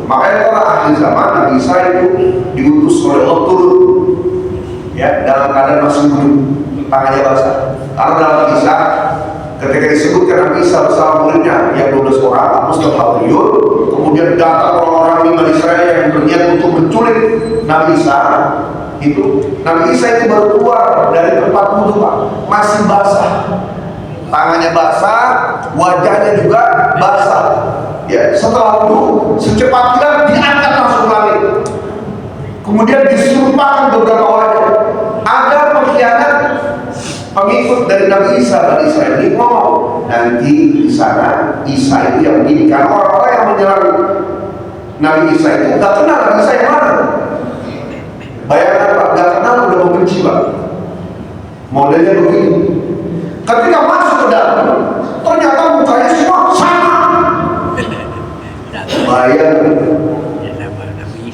Makanya orang akhir zaman Nabi Isa itu diutus oleh Allah turun, ya, dalam keadaan masih hidup, tangannya basah. Karena dalam kisah ketika disebutkan Nabi Isa bersama muridnya yang 12 orang, Apostol Hawriyun, kemudian datang orang-orang di Bani Israel yang berniat untuk menculik Nabi Isa. Itu Nabi Isa itu baru keluar dari tempat wudhu, Pak, masih basah, tangannya basah, wajahnya juga basah. Ya, setelah wudhu, secepat kilat diangkat langsung ke langit. Kemudian disumpahkan beberapa wajah. Ada pengkhianat pengikut dari Nabi Isa, Bani Israel ini ngomong, nanti di sana Isa itu yang begini. Karena orang-orang yang menyerang Nabi Isa itu nggak kenal Nabi Isa yang mana. Bayangkan Pak, nggak kenal udah membenci Pak. Modelnya begini. Ketika masuk ke dalam, ternyata mukanya semua sama. Bayangkan.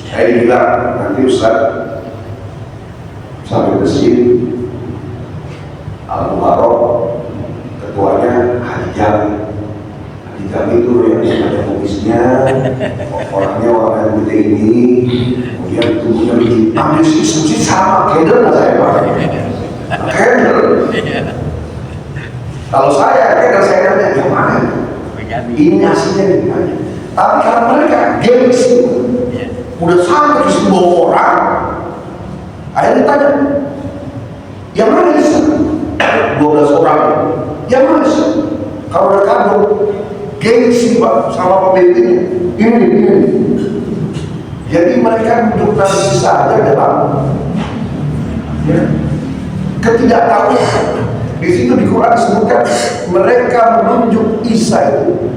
Saya bilang, nanti Ustaz sampai ke sini, Al-Muharram, ketuanya Haji Jami. Haji Jami itu yang ada kumisnya, orangnya warna putih ini, kemudian tubuhnya hitam, suci sama, kedel nggak saya Pak? Kedel. Kalau saya, kedel saya nanya, yang mana? Ini aslinya gimana? Tapi kalau mereka gengsi, udah sampai ke sebuah orang, akhirnya tanya, yang mana Isa? 12 orang, yang mana Isa? Kalau udah kabur, gengsi Pak sama pemimpinnya, ini. Jadi mereka duduk Nabi Isa aja dalam, ya, ketidaktahuan. Di situ di Quran disebutkan mereka menunjuk Isa itu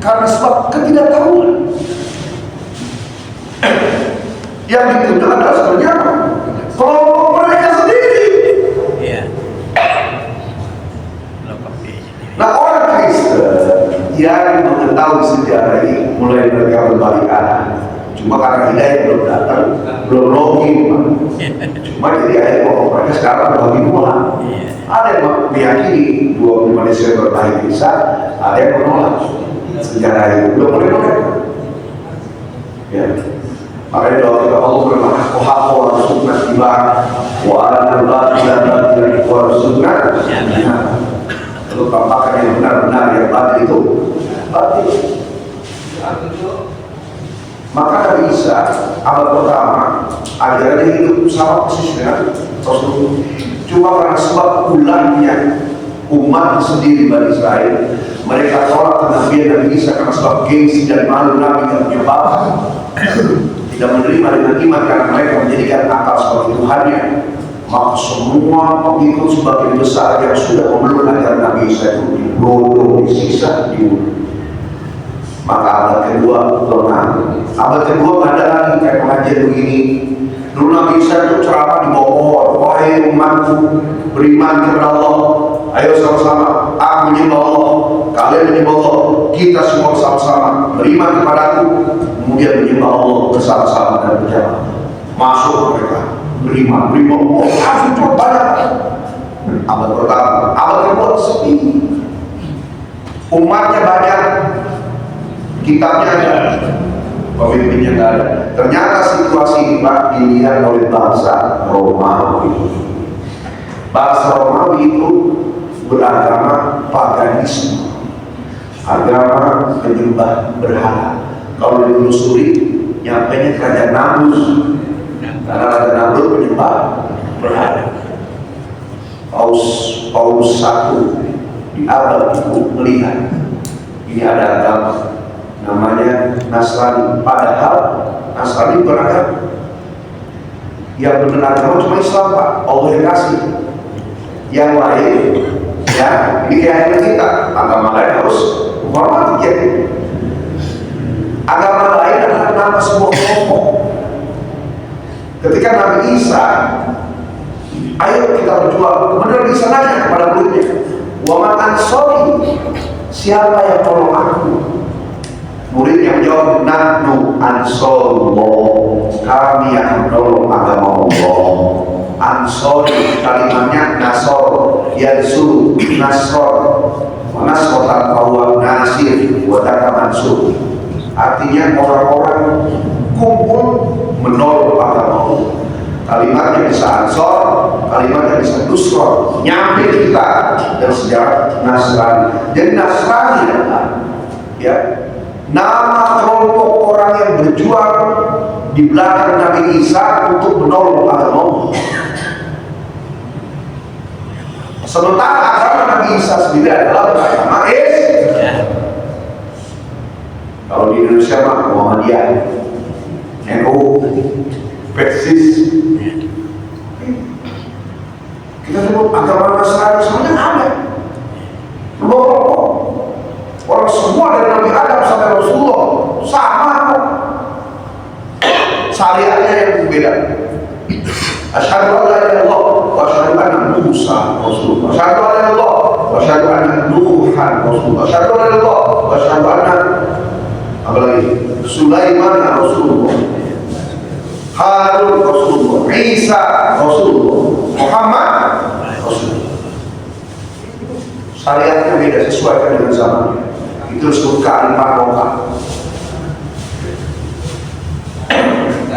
karena sebab ketidaktahuan. Yang ditunjuk adalah sebenarnya kelompok mereka sendiri. Iya. Nah, orang Kristen yang mengetahui sejarah ini mulai mereka berbalik arah. Cuma karena hidayah belum datang, belum logik, Pak. Cuma jadi akhirnya orang Makanya sekarang bagi dua. Ada yang meyakini 25 Desember lahir Isa, ada yang menolak sejarah itu. Udah mulai nolak. Ya. Makanya doa kita Allah berkata, "Wahai orang sunnah tiba, wa ana al-batil wa sunnah." Lalu tampakkan yang benar-benar yang batil itu batil. Maka Nabi Isa abad pertama ajarannya hidup sama persis dengan Rasulullah. Cuma karena sebab ulangnya umat sendiri Bani Israel, mereka tolak kenabian Nabi Isa karena sebab gengsi dan malu Nabi yang punya bapak, tidak menerima dengan iman karena mereka menjadikan akal sebagai Tuhannya. Maka semua pengikut sebagian besar yang sudah memeluk ajaran Nabi Isa itu dibodoh, disiksa, dibunuh. Maka abad kedua tenang. Abad kedua nggak ada lagi kayak pengajian begini. Dulu Nabi Isa itu ceramah di bawah, wahai umatku, beriman kepada Allah. Ayo sama-sama, aku menyembah Allah, kalian menyembah Allah, kita semua sama-sama beriman kepadaku, kemudian menyembah Allah bersama-sama dan berjamaah. Masuk mereka, beriman Allah, langsung cepat banyak. Abad pertama, abad kedua sepi. Umatnya banyak, kitabnya ada, pemimpinnya nggak ada. Ternyata situasi ini Pak dilihat oleh bangsa Romawi. Bangsa Romawi itu beragama paganisme, agama penyembah berhala. Kalau ditelusuri, nyampainya kerajaan Nablus, karena Raja Nablus penyembah berhala. Paulus I di abad itu melihat ini ada agama namanya Nasrani, padahal Nasrani bukan agama. Yang benar agama cuma Islam Pak, Allah yang kasih. Yang lain, ya ini kayak kita, agama lain harus menghormati ya. Agama lain adalah nama sebuah kelompok. Ketika Nabi Isa, ayo kita berjuang. Kemudian Nabi Isa nanya kepada muridnya, "Wa man ansori?" Siapa yang tolong aku? Murid yang jawab, "Nahnu ansarullah." Kami yang menolong agama Allah. Ansor kalimatnya nasor, yansur, nasor, nasrotan bahwa nasir, wadaka mansur. Artinya orang-orang kumpul menolong agama Allah. Kalimatnya bisa ansor, kalimatnya bisa nusron, nyampe kita dan sejarah Nasrani. Jadi Nasrani adalah ya nama kelompok orang yang berjuang di belakang Nabi Isa untuk menolong agama Allah. Sementara agama Nabi Isa sendiri adalah beragama Islam. Kalau di Indonesia mah Muhammadiyah, NU, Persis. Kita sebut agama Nasrani semuanya ada. Kelompok orang semua dari Nabi Adam sampai Rasulullah sama kok. Syariatnya yang berbeda. Asyhadu an la ilaha illallah wa asyhadu anna Musa Rasulullah. Asyhadu an la ilaha illallah wa asyhadu anna Nuhan Rasulullah. Asyhadu an la ilaha illallah wa asyhadu anna apalagi Sulaiman Rasulullah. Harun Rasulullah. Isa Rasulullah. Muhammad Rasulullah. Syariatnya beda, sesuaikan dengan zamannya. Itu disebut kearifan lokal.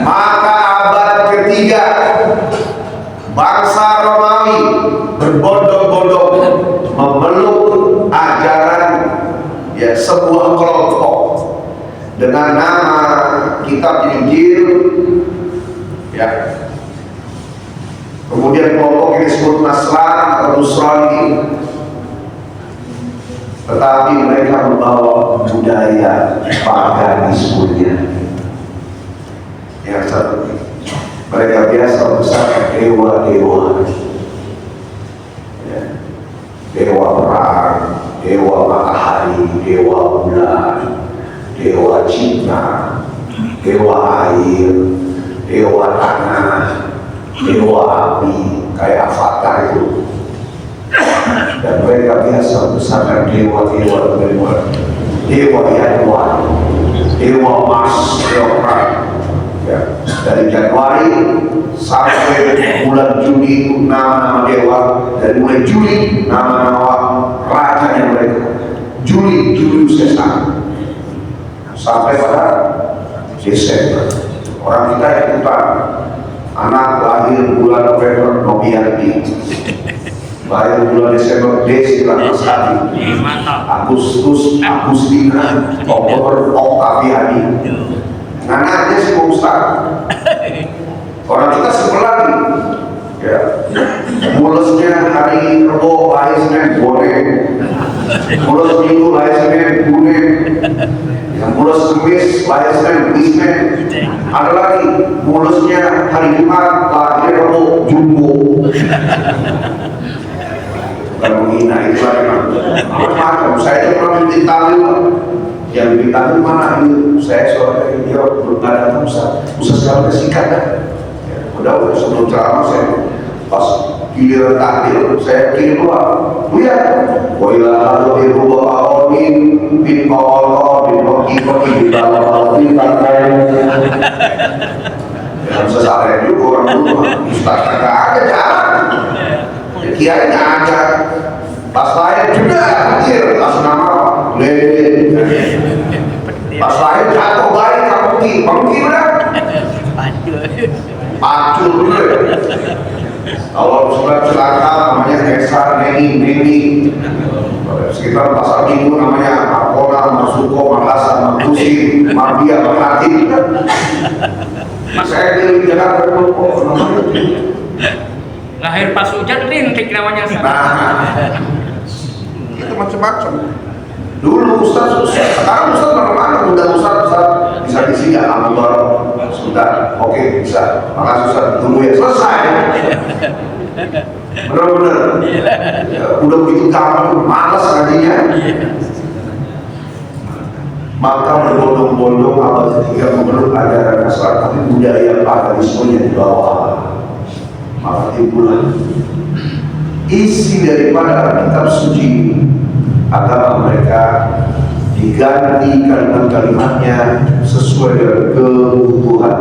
Maka abad ketiga bangsa Romawi berbondong-bondong memeluk ajaran ya sebuah kelompok dengan nama kitab Injil ya. Kemudian kelompok ini disebut Nasrani atau Nusrani. Tetapi mereka membawa budaya paganismenya. Yang satu, mereka biasa besar dewa-dewa, ya. Dewa perang, dewa matahari, dewa bulan, dewa cinta, dewa air, dewa tanah, dewa api, kayak Avatar itu. Dan mereka biasa besarkan dewa-dewa, dewa Yanuar, dewa Mas, dewa perang. Ya, dari Januari sampai bulan Juli itu nama-nama dewa, dari mulai Juli nama-nama rajanya mereka. Juli Julius Caesar sampai pada Desember. Orang kita yang utang anak lahir bulan November Noviadi, lahir bulan Desember Desi Ratnasari, Agustus Agustina, Oktober Oktaviani. Anaknya si Pak Ustaz. Orang kita sebelah nih, ya, mulesnya hari Rebo lahir Senin goreng, mules Minggu lahir Senin kuning, yang mules Kamis lahir Senin Isnin, ada lagi mulesnya hari Jumat lahir Rebo jumbo. Bukan menghina itu lagi macam saya itu pernah minta yang minta mana ini saya soalnya dia belum ada usaha sekarang kesikat kan. Udah sebelum ceramah saya pas giliran takdir saya kirim doa lihat wailah hadhihi ruwa bin qawal bin qaqi di dalam dalam sesare juga orang dulu ustaz kagak ada jalan kiai ngajak pas lahir juga takdir langsung nama lele pas lahir jatuh bayi pengki benar pacul dulu ya. Kalau sudah celaka namanya Kesar, Neni sekitar pasar minggu namanya Markona, Masuko, Marhasan, Markusi, Marbia, Marhati. Saya di Jakarta namanya lahir pas hujan rintik namanya. Itu macam-macam. Dulu Ustaz, sekarang Ustaz mana-mana udah Ustaz bisa di sini alhamdulillah sudah oke bisa. Makasih Ustaz tunggu ya selesai. Benar-benar. Ya, udah begitu gampang malas ngajinya. Maka berbondong-bondong abad ketiga memeluk ajaran Nasrani tapi budaya paganismenya di bawah. Maka timbulah isi daripada kitab suci agama mereka diganti kalimat-kalimatnya sesuai dengan kebutuhan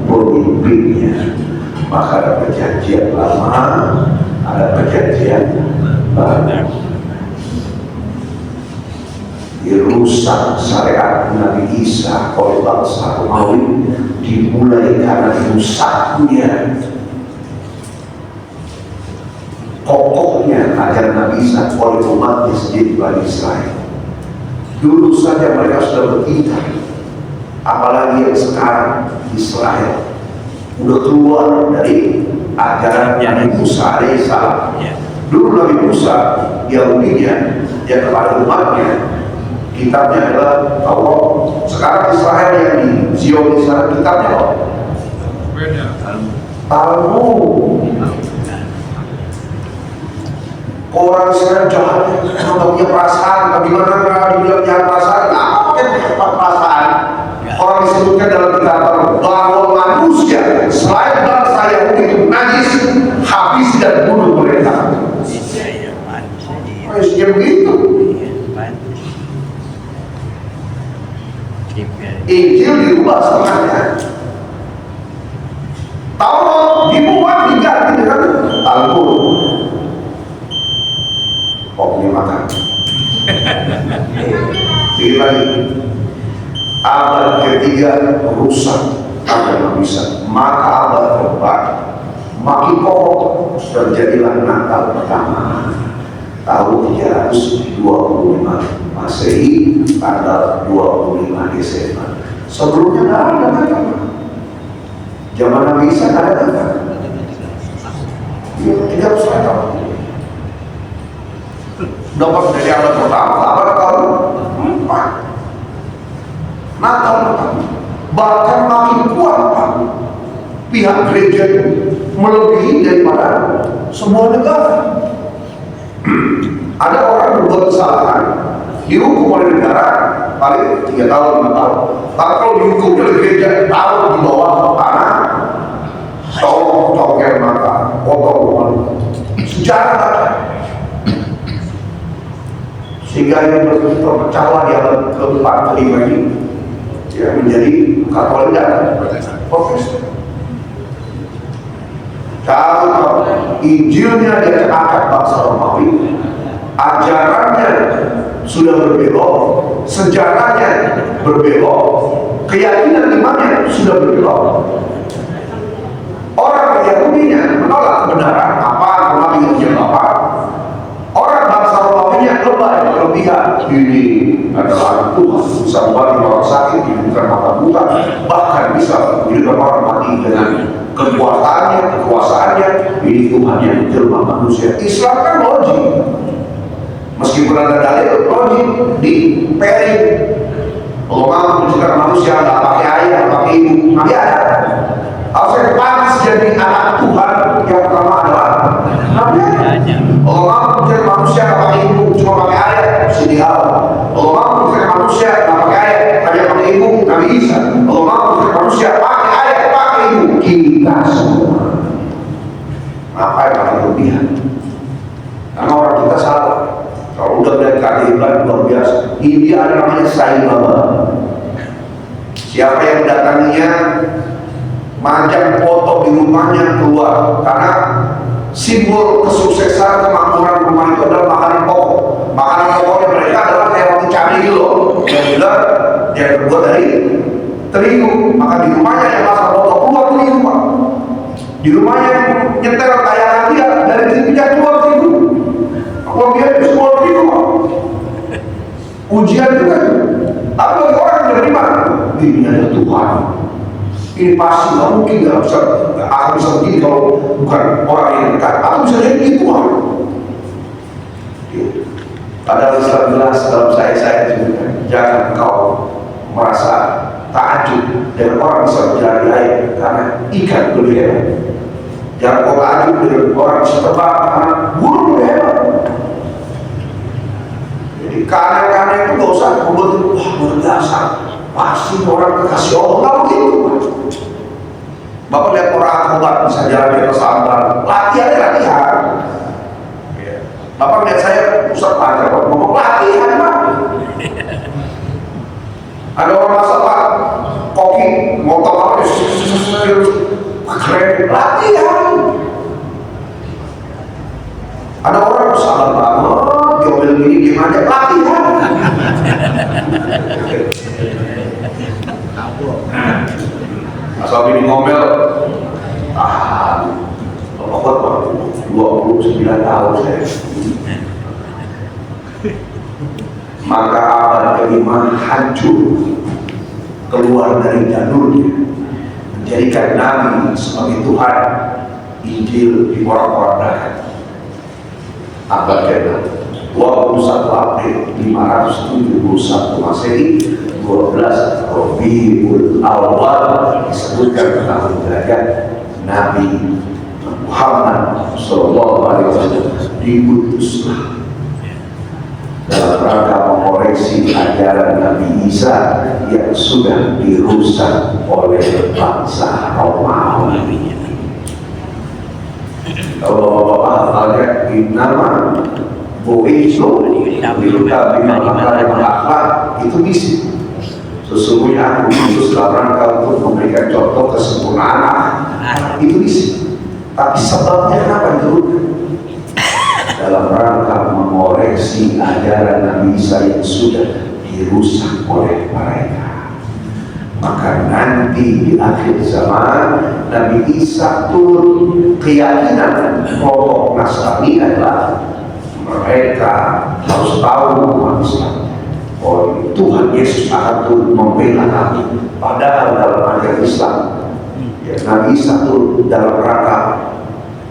pemimpinnya. Maka ada perjanjian lama, ada perjanjian baru. Dirusak syariat Nabi Isa oleh bangsa Romawi dimulai karena rusaknya kokohnya ajaran Nabi Isa oleh umatnya sendiri Bani Israel. Dulu saja mereka sudah bertingkah, apalagi yang sekarang Israel udah keluar dari ajaran Nabi Musa alaihissalam. Dulu Nabi Musa Yahudinya yang kepada umatnya kitabnya adalah Taurat. Sekarang Israel yang di Zion Israel kitabnya apa? Talmud. Orang Israel jahat, nggak punya perasaan, bagaimana nggak dibilang punya perasaan? Nggak pakai perasaan. Orang disebutkan dalam kitab bahwa manusia selain bangsa Yahudi itu najis, habis dan bunuh mereka. Harusnya begitu. Injil dirubah setengahnya. Taurat dibuat diganti dengan Talmud. Pokoknya makan. Jadi lagi abad ketiga rusak agama bisa, maka abad keempat makin kokoh terjadilah Natal pertama tahun 325 Masehi tanggal 25 Desember. Sebelumnya nggak ada kan? Zaman Nabi Isa nggak ada kan? Ya, 300 tahun. Dapat dari abad pertama, abad keempat. Natal pertama. Bahkan makin kuat Pak. Pihak gereja melebihi daripada semua negara. Ada orang berbuat kesalahan, dihukum oleh negara paling 3 tahun, 5 tahun. Tapi kalau dihukum oleh gereja, taruh di bawah tanah, tolong coker mata, potong sejarah ada. Sehingga yang terpecahlah di abad keempat, kelima ini ya, menjadi Katolik dan Protestan. Kalau Injilnya dia angkat bangsa Romawi, ajarannya sudah berbelok, sejarahnya berbelok, keyakinan imannya sudah berbelok. Orang Yahudinya menolak kebenaran, apa Romawi Injil apa? Orang bangsa Romawinya lebay, berlebihan. Ini adalah Tuhan bisa membagi orang sakit, bukan mata buta, bahkan bisa menghidupkan orang mati dengan kekuasaannya. Ini Tuhan yang menjelma manusia. Islam kan logik, meskipun ada dalil logik di Peri. Allah mau menciptakan manusia nggak pakai ayah, nggak pakai ibu, nabi ada. Harusnya pantas jadi anak Tuhan yang pertama adalah nabi ada. Allah mau menciptakan manusia nggak pakai ibu, cuma pakai ayah, Siti Hawa. Allah mau menciptakan manusia nggak pakai ayah, hanya pakai ibu, Nabi Isa. Allah mau menciptakan manusia pakai ayah, pakai ibu, kita semua. Apa yang pakai lebihan? Karena orang kita salah. Kalau udah dari keajaiban luar biasa. Ini ada namanya Sai Baba. Siapa yang mendatanginya, majang foto di rumahnya keluar. Karena simbol kesuksesan kemakmuran rumah itu adalah makanan pokok. Makanan pokoknya mereka adalah kayak roti canai gitu loh. Yang bilang yang terbuat dari terigu. Maka di rumahnya yang masak foto keluar dari rumah. Di rumahnya nyetel tayangan dia dari TV-nya keluar terigu. Kalau dia semua di rumah. Ujian juga. Tapi bagi orang yang menerima, ini ada Tuhan. Ini pasti nggak mungkin nggak bisa begini kalau bukan orang yang dekat. Atau bisa jadi Tuhan. Padahal Islam jelas dalam saya juga. Jangan kau merasa takjub dengan orang bisa berjalan di air karena ikan lebih hebat. Jangan kau takjub dengan orang bisa terbang karena burung lebih hebat. Jadi karena itu gak usah membuat wah luar biasa. Pasti orang kekasih Allah nggak begitu. Bapak lihat orang akrobat bisa jalan di atas sandal, latihan. Bapak lihat saya pusat aja, Bapak ngomong latihan Pak. Ada orang masak Pak, koki, motor apa, keren, latihan. Ada orang salah banget, diomel gini gimana, latihan. Asal ini ngomel, Bapak 29 tahun saya. Maka abad kelima hancur, keluar dari jalurnya, menjadikan Nabi sebagai Tuhan. Injil di orang-orang abad ke-6, 21 April 571 Masehi, 12 Rabiul Awal, disebutkan tentang derajat Nabi Muhammad Sallallahu Alaihi Wasallam diutuslah dalam rangka mengoreksi ajaran Nabi Isa yang sudah dirusak oleh bangsa Romawi. Kalau Bapak hafalnya nama Boejo diluka bima itu misi. Sesungguhnya aku khusus dalam rangka untuk memberikan contoh kesempurnaan itu misi. Tapi sebabnya kenapa diturunkan? Dalam rangka mengoreksi ajaran Nabi Isa yang sudah dirusak oleh mereka. Maka nanti di akhir zaman Nabi Isa turun, keyakinan kelompok Nasrani adalah mereka harus tahu umat Islam bahwa Tuhan Yesus akan turun membela kami. Padahal dalam ajaran Islam ya, Nabi Isa turun dalam rangka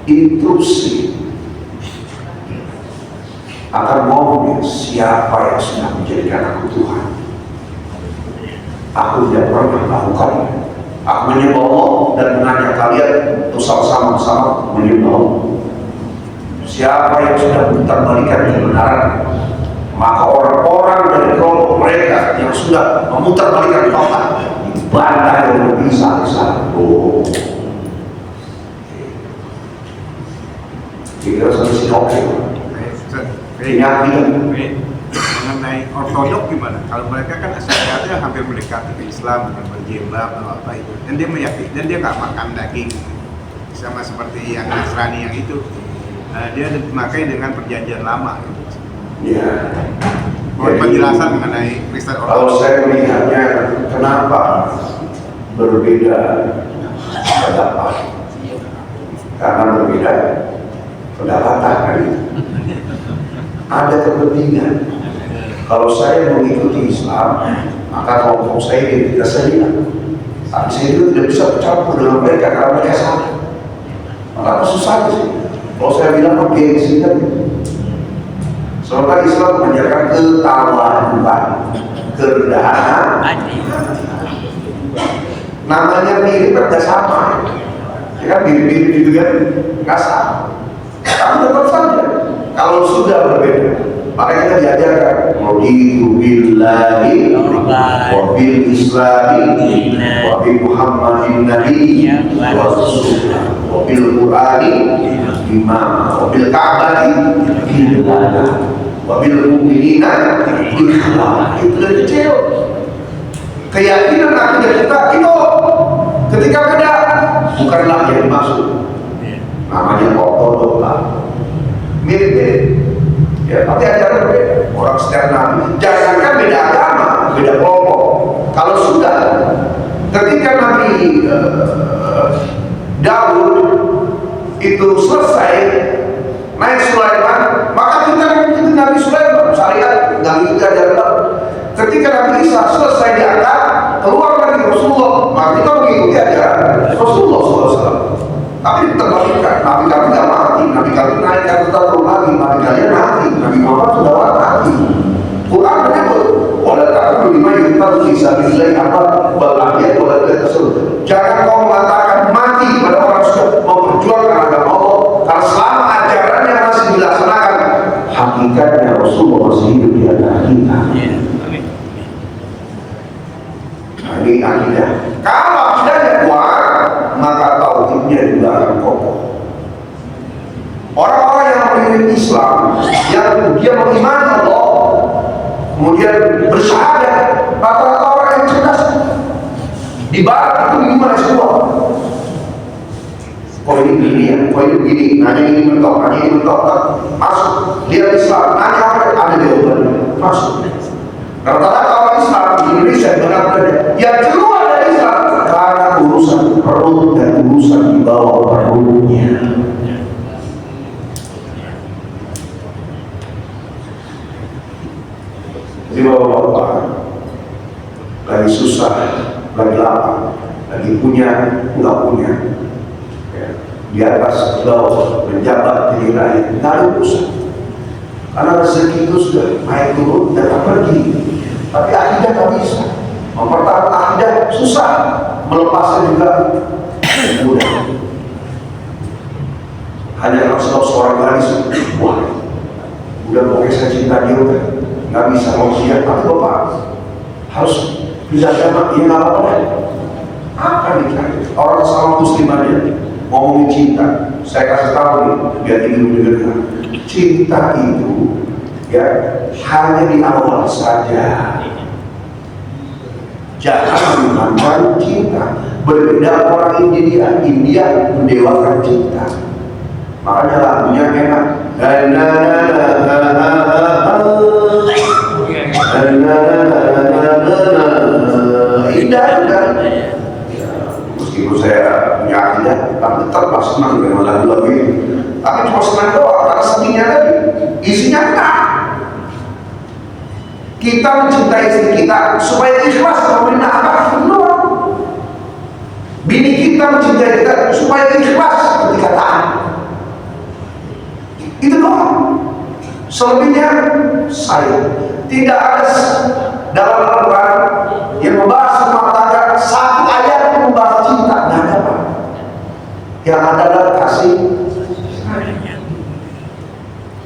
instruksi akan ngomong siapa yang sudah menjadikan aku Tuhan. Aku tidak pernah melakukan. Aku menyembah Allah dan mengajak kalian untuk sama-sama menyembah Allah. Siapa yang sudah memutarbalikkan kebenaran, maka orang-orang dari kelompok mereka yang sudah memutarbalikkan fakta dibantai oleh bisa-bisa. Kira solusi oke. Mengenai ortodok gimana? Kalau mereka kan asalnya hampir mendekati ke Islam dengan berjilbab atau apa itu, dan dia meyakini dan dia nggak makan daging sama seperti yang Nasrani yang itu. Dia dipakai dengan perjanjian lama. Ya. Mohon penjelasan mengenai Kristen Kalau Ortodoks. saya melihatnya, kenapa berbeda pendapat? Karena berbeda pendapatan kan itu. Ada kepentingan. Kalau saya mengikuti Islam, maka kelompok saya identitas saya. Tapi saya juga tidak bisa bercampur dengan mereka karena mereka salah. Maka susah sih. Kalau saya bilang gengsi kan. Soalnya Islam mengajarkan ketawaduan, kerendahan. Namanya mirip kan sama. Ya kan mirip-mirip gitu kan, nggak sama. Tapi tetap saja. Kalau sudah berbeda, maka kita diajarkan raditu billahi wa bil islami wa bi Muhammadin nabiyyin wa rasulullah wa bil qur'ani imam wa bil ka'bati qiblah wa bil mu'minina ikhwan. Itu dari kecil. Keyakinan akidah kita itu ketika beda bukanlah yang dimaksud. Namanya ortodok lah. Mirip-mirip. Ya, tapi ajaran berbeda. Orang secara Nabi, jangankan beda agama, beda kelompok. Kalau sudah, ketika Nabi Daud itu selesai naik Sulaiman, maka kita mengikuti Nabi Sulaiman. Syariat nggak ngikuti ajaran. Ketika Nabi Isa selesai diangkat, keluar dari Rasulullah, maka kita mengikuti ajaran Rasulullah SAW. Tapi terbalikkan, Nabi kami tidak mati, Nabi kami naik ke tetap turun lagi, Nabi kalian mati, Nabi Muhammad sudah mati. Quran menyebut, oleh takut lima yuta bisa bilai apa balaghiyat oleh tersebut. Jangan kau mengatakan mati pada orang sudah memperjuangkan agama Allah, karena selama ajarannya masih dilaksanakan, hakikatnya Rasulullah masih hidup di antara kita. Nah, ini akidah. Kalau akidahnya kuat, maka tauhidnya juga akan kokoh. Orang-orang yang beriman Islam, yang dia mengimani Allah, kemudian bersyahadat, rata-rata orang yang cerdas di barat itu gimana semua? Oh ini begini ya, oh ini begini, nanya ini mentok, nanya ini mentok, masuk. Dia Islam, nanya apa? Ada jawabannya, masuk. Rata-rata orang Islam di Indonesia benar-benar yang keluar dari Islam karena urusan perut dan urusan di bawah perutnya. Jadi bapak-bapak lagi susah, lagi lapar, lagi punya, nggak punya, ya, di atas bawah menjabat di wilayah, nggak ada urusan. Karena rezeki itu sudah naik turun dan pergi. Tapi akidah tak bisa. Mempertahankan akidah susah, melepasnya juga mudah. Hanya harus tahu seorang gadis, wah, udah pokoknya saya cinta dia udah nggak bisa manusia. Tapi bapak harus bisa sama dia nggak apa-apa. Apa nih orang sama muslimannya ngomongin cinta? Saya kasih tahu nih, biar ini mendengarkan. Cinta itu ya hanya di awal saja. Jangan menghambat cinta. Berbeda orang India mendewakan cinta. Makanya lagunya enak. Indah kan? Meskipun saya punya akidah, tapi tetap masih senang dengan lagu-lagu ini. Tapi cuma senang doang, karena sedihnya tadi isinya enggak. Kita mencintai istri kita supaya ikhlas memberi nafkah doang. Bini kita mencintai kita supaya ikhlas ketika taat. Itu doang. Selebihnya sayang. Tidak ada dalam Al-Quran yang membahas rumah tangga satu ayat yang membahas cinta. Tidak ada apa. Yang adalah kasih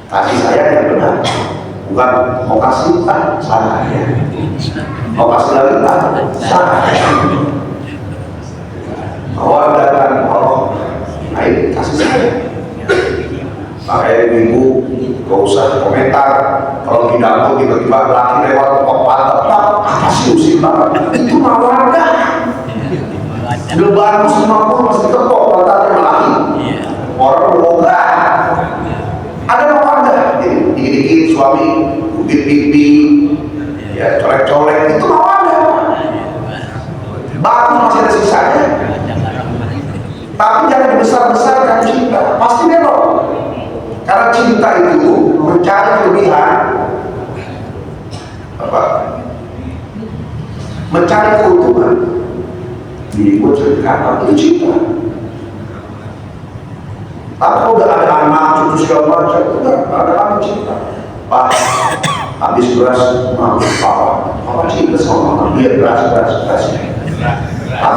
sayang yang benar. Bukan mau kasih tak sayang, mau kasih lagi tak sayang. Awal datang Allah, naik kasih sayang. Makanya ibu gak usah komentar kalau tidak mau tiba-tiba laki lewat kok pantat, apa sih usil banget? Itu mawadah. Udah bagus 50 masih ketepok pantatnya laki. Orang berogah. Ada apa enggak? Dikit-dikit suami ubit pipi, ya colek-colek, itu apa ada? Bagus masih ada sisanya. Tapi jangan dibesar-besarkan cinta, pasti belok. Karena cinta itu mencari kelebihan, apa? Mencari keuntungan. Dibuat sedekah itu cinta. Tapi kalau udah ada anak, cucu segala macam, udah ada anak cinta. Pak, habis beras, papa cinta sama mama, dia beras. Tapi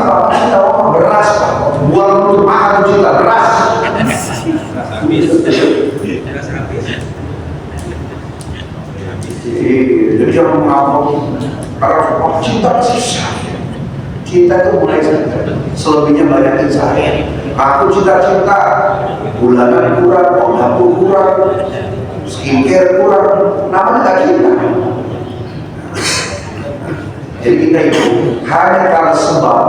papa cinta sama beras, buang untuk makan cinta beras. Jadi jangan mengamuk, karena cinta susah. Cinta itu mulai selebihnya banyakin saya. Aku cinta-cinta, bulanan kurang, dapur kurang, skincare kurang, namanya gak cinta. Jadi kita itu hanya karena sebab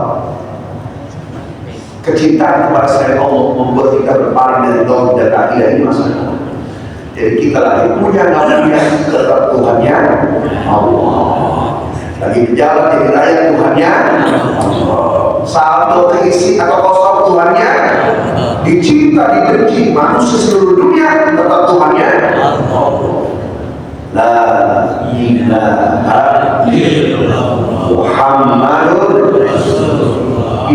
kecintaan kepada selain Allah membuat kita berpaling dari tauhid dan akidah, ini masalah. Jadi kita lagi punya namanya tetap Tuhannya Allah. Lagi berjalan di wilayah Tuhannya Allah. Saldo keisi atau kosong Tuhannya, dicinta, dibenci manusia seluruh dunia, tetap Tuhannya Allah. La ilaha illallah Muhammadur Rasulullah.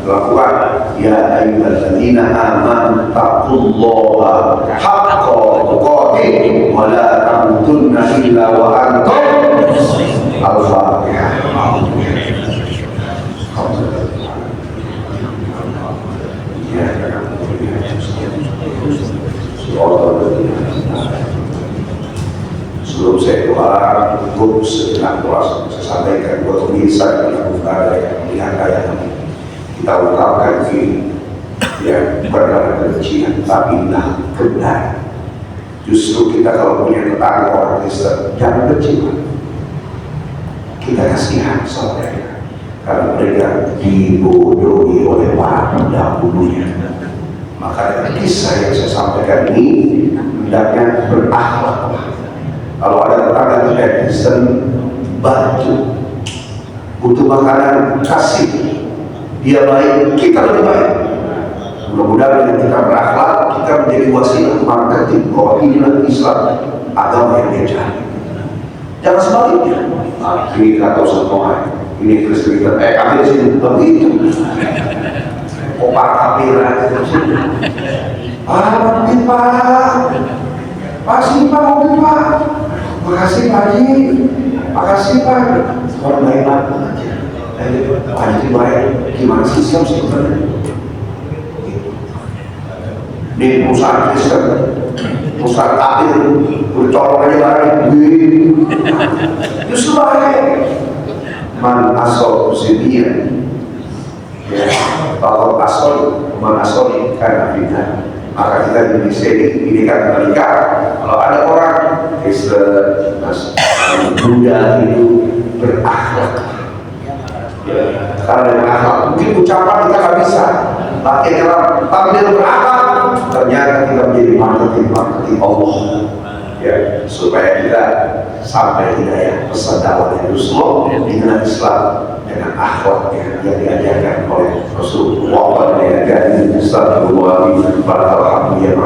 Lakukan ya ayyuhalladzina amanu taqullaha haqqa tuqatih wa la tamutunna illa wa antum al-Fatihah. Sebelum saya keluar, cukup sejenak saya sampaikan buat pemirsa yang ada yang melihat kita ungkapkan ini ya bukan kebencian, tapi nah kebenaran. Justru kita kalau punya tetangga orang Kristen, jangan benci, kita kasihan sama mereka karena mereka dibodohi oleh para pendahulunya. Maka dari kisah yang saya sampaikan ini hendaknya berakhlak. Kalau ada tetangga kita Kristen, bantu, butuh makanan, kasih, dia baik, kita lebih baik. Mudah-mudahan dengan kita berakhlak, kita menjadi wasilah marketing bahwa inilah Islam, agama yang dia cari. Jangan sebaliknya. Ini kata semua, ini Kristen kita, kami di sini begitu. Opak kamera, mungkin Pak, pasti Pak, mungkin Pak. Makasih Pak Haji, makasih Pak. Orang baik banget aja. Pak Haji baik, gimana sih Islam sebenarnya? Ini perusahaan Kristen, perusahaan kafir, bercolok aja baik. Justru baik. Man asal sendirian. Ya, kalau asal, man asal karena bid'ah. Maka kita di Indonesia ini kan mereka, kalau ada orang Kristen, Buddha itu berakhlak. Ya, karena dengan akhlak, mungkin ucapan kita nggak bisa, tapi dia berakhlak, ternyata kita menjadi marketing Allah. Ya, supaya kita sampai hidayah pesan dakwah dari Rasulullah dengan Islam dengan akhlak yang diajarkan oleh Rasulullah dan diajarkan Rasulullah pada alhamdulillah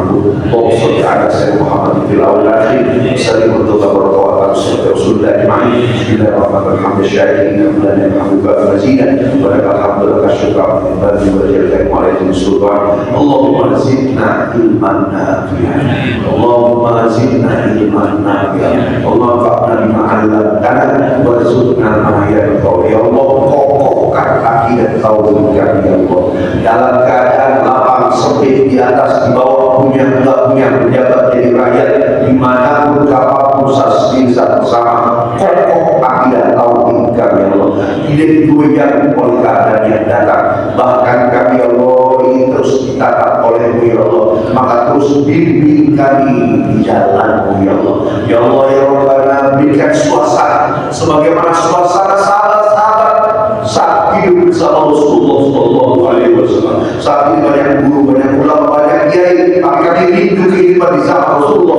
Allahumma ala sayyidina Muhammad fil awwal akhir sallallahu alaihi wa sallam Rasulullah ma'in bismillahirrahmanirrahim hamdalillah lana hamduka mazidan wa lakal hamdu wa syukran min ba'di wa jalal wa alayhi sultan Allahumma zidna ilman nafi'an Allahumma zidna ilman nafi'an Allahumma fa'na bima 'allamtana warzuqna ma yanfa'u ya Allah. Kokohkan akidah tauhid kami ya Allah. Dalam keadaan lapang sempit di atas di bawah punya enggak punya pejabat jadi rakyat dimanapun kapanpun saat bersama kokoh akidah tauhid kami ya Allah. Tidak digoyang oleh keadaan yang datang. Bahkan kami ya Allah ini terus ditatap oleh-Mu ya Allah. Maka terus bimbing kami di jalan-Mu ya Allah. Ya Allah ya Rabbana berikan suasana sebagaimana suasana sahabat-sahabat saat hidup bersama Rasulullah Sallallahu Alaihi Wasallam. Saat ini banyak guru, banyak ulama, kiai, tapi kami rindu kehidupan di zaman Rasulullah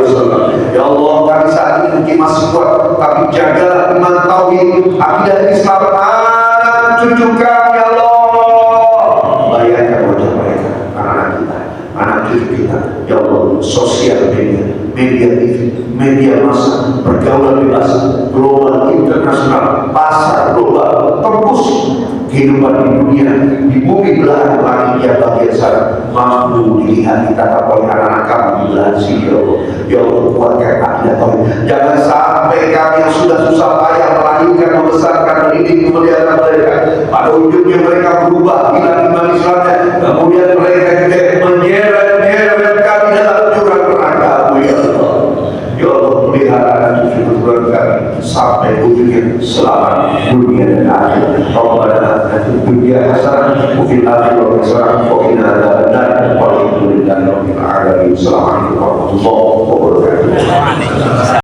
SAW. Ya Allah, kami saat ini mungkin masih kuat, tapi jaga iman tauhid, akidah Islam anak cucu kami, ya Allah. Bayangkan wajah mereka, anak kita, anak cucu kita, ya Allah. Sosial media, media TV, media massa, pergaulan bebas, global, internasional, pasar global, tembus kehidupan di dunia, di bumi belahan langit yang bagian sana mampu dilihat ditangkap oleh anak-anak kami di belahan sini, ya Allah. Ya Allah, kuatkan akidah tauhid. Jangan sampai kami yang sudah susah payah melahirkan, membesarkan, mendidik, memelihara mereka, pada ujungnya mereka berubah hilang iman Islamnya, kemudian mereka juga menyeret kami dalam jurang neraka-Mu, ya Allah. Ya Allah, pelihara cucu keturunan kami sampai ujungnya selamat dunia dan akhirat. Rabbana atina fid dunya hasanah wa fil akhirati hasanah wa qina adzabannar. Walhamdulillahi rabbil alamin. Assalamualaikum warahmatullahi wabarakatuh.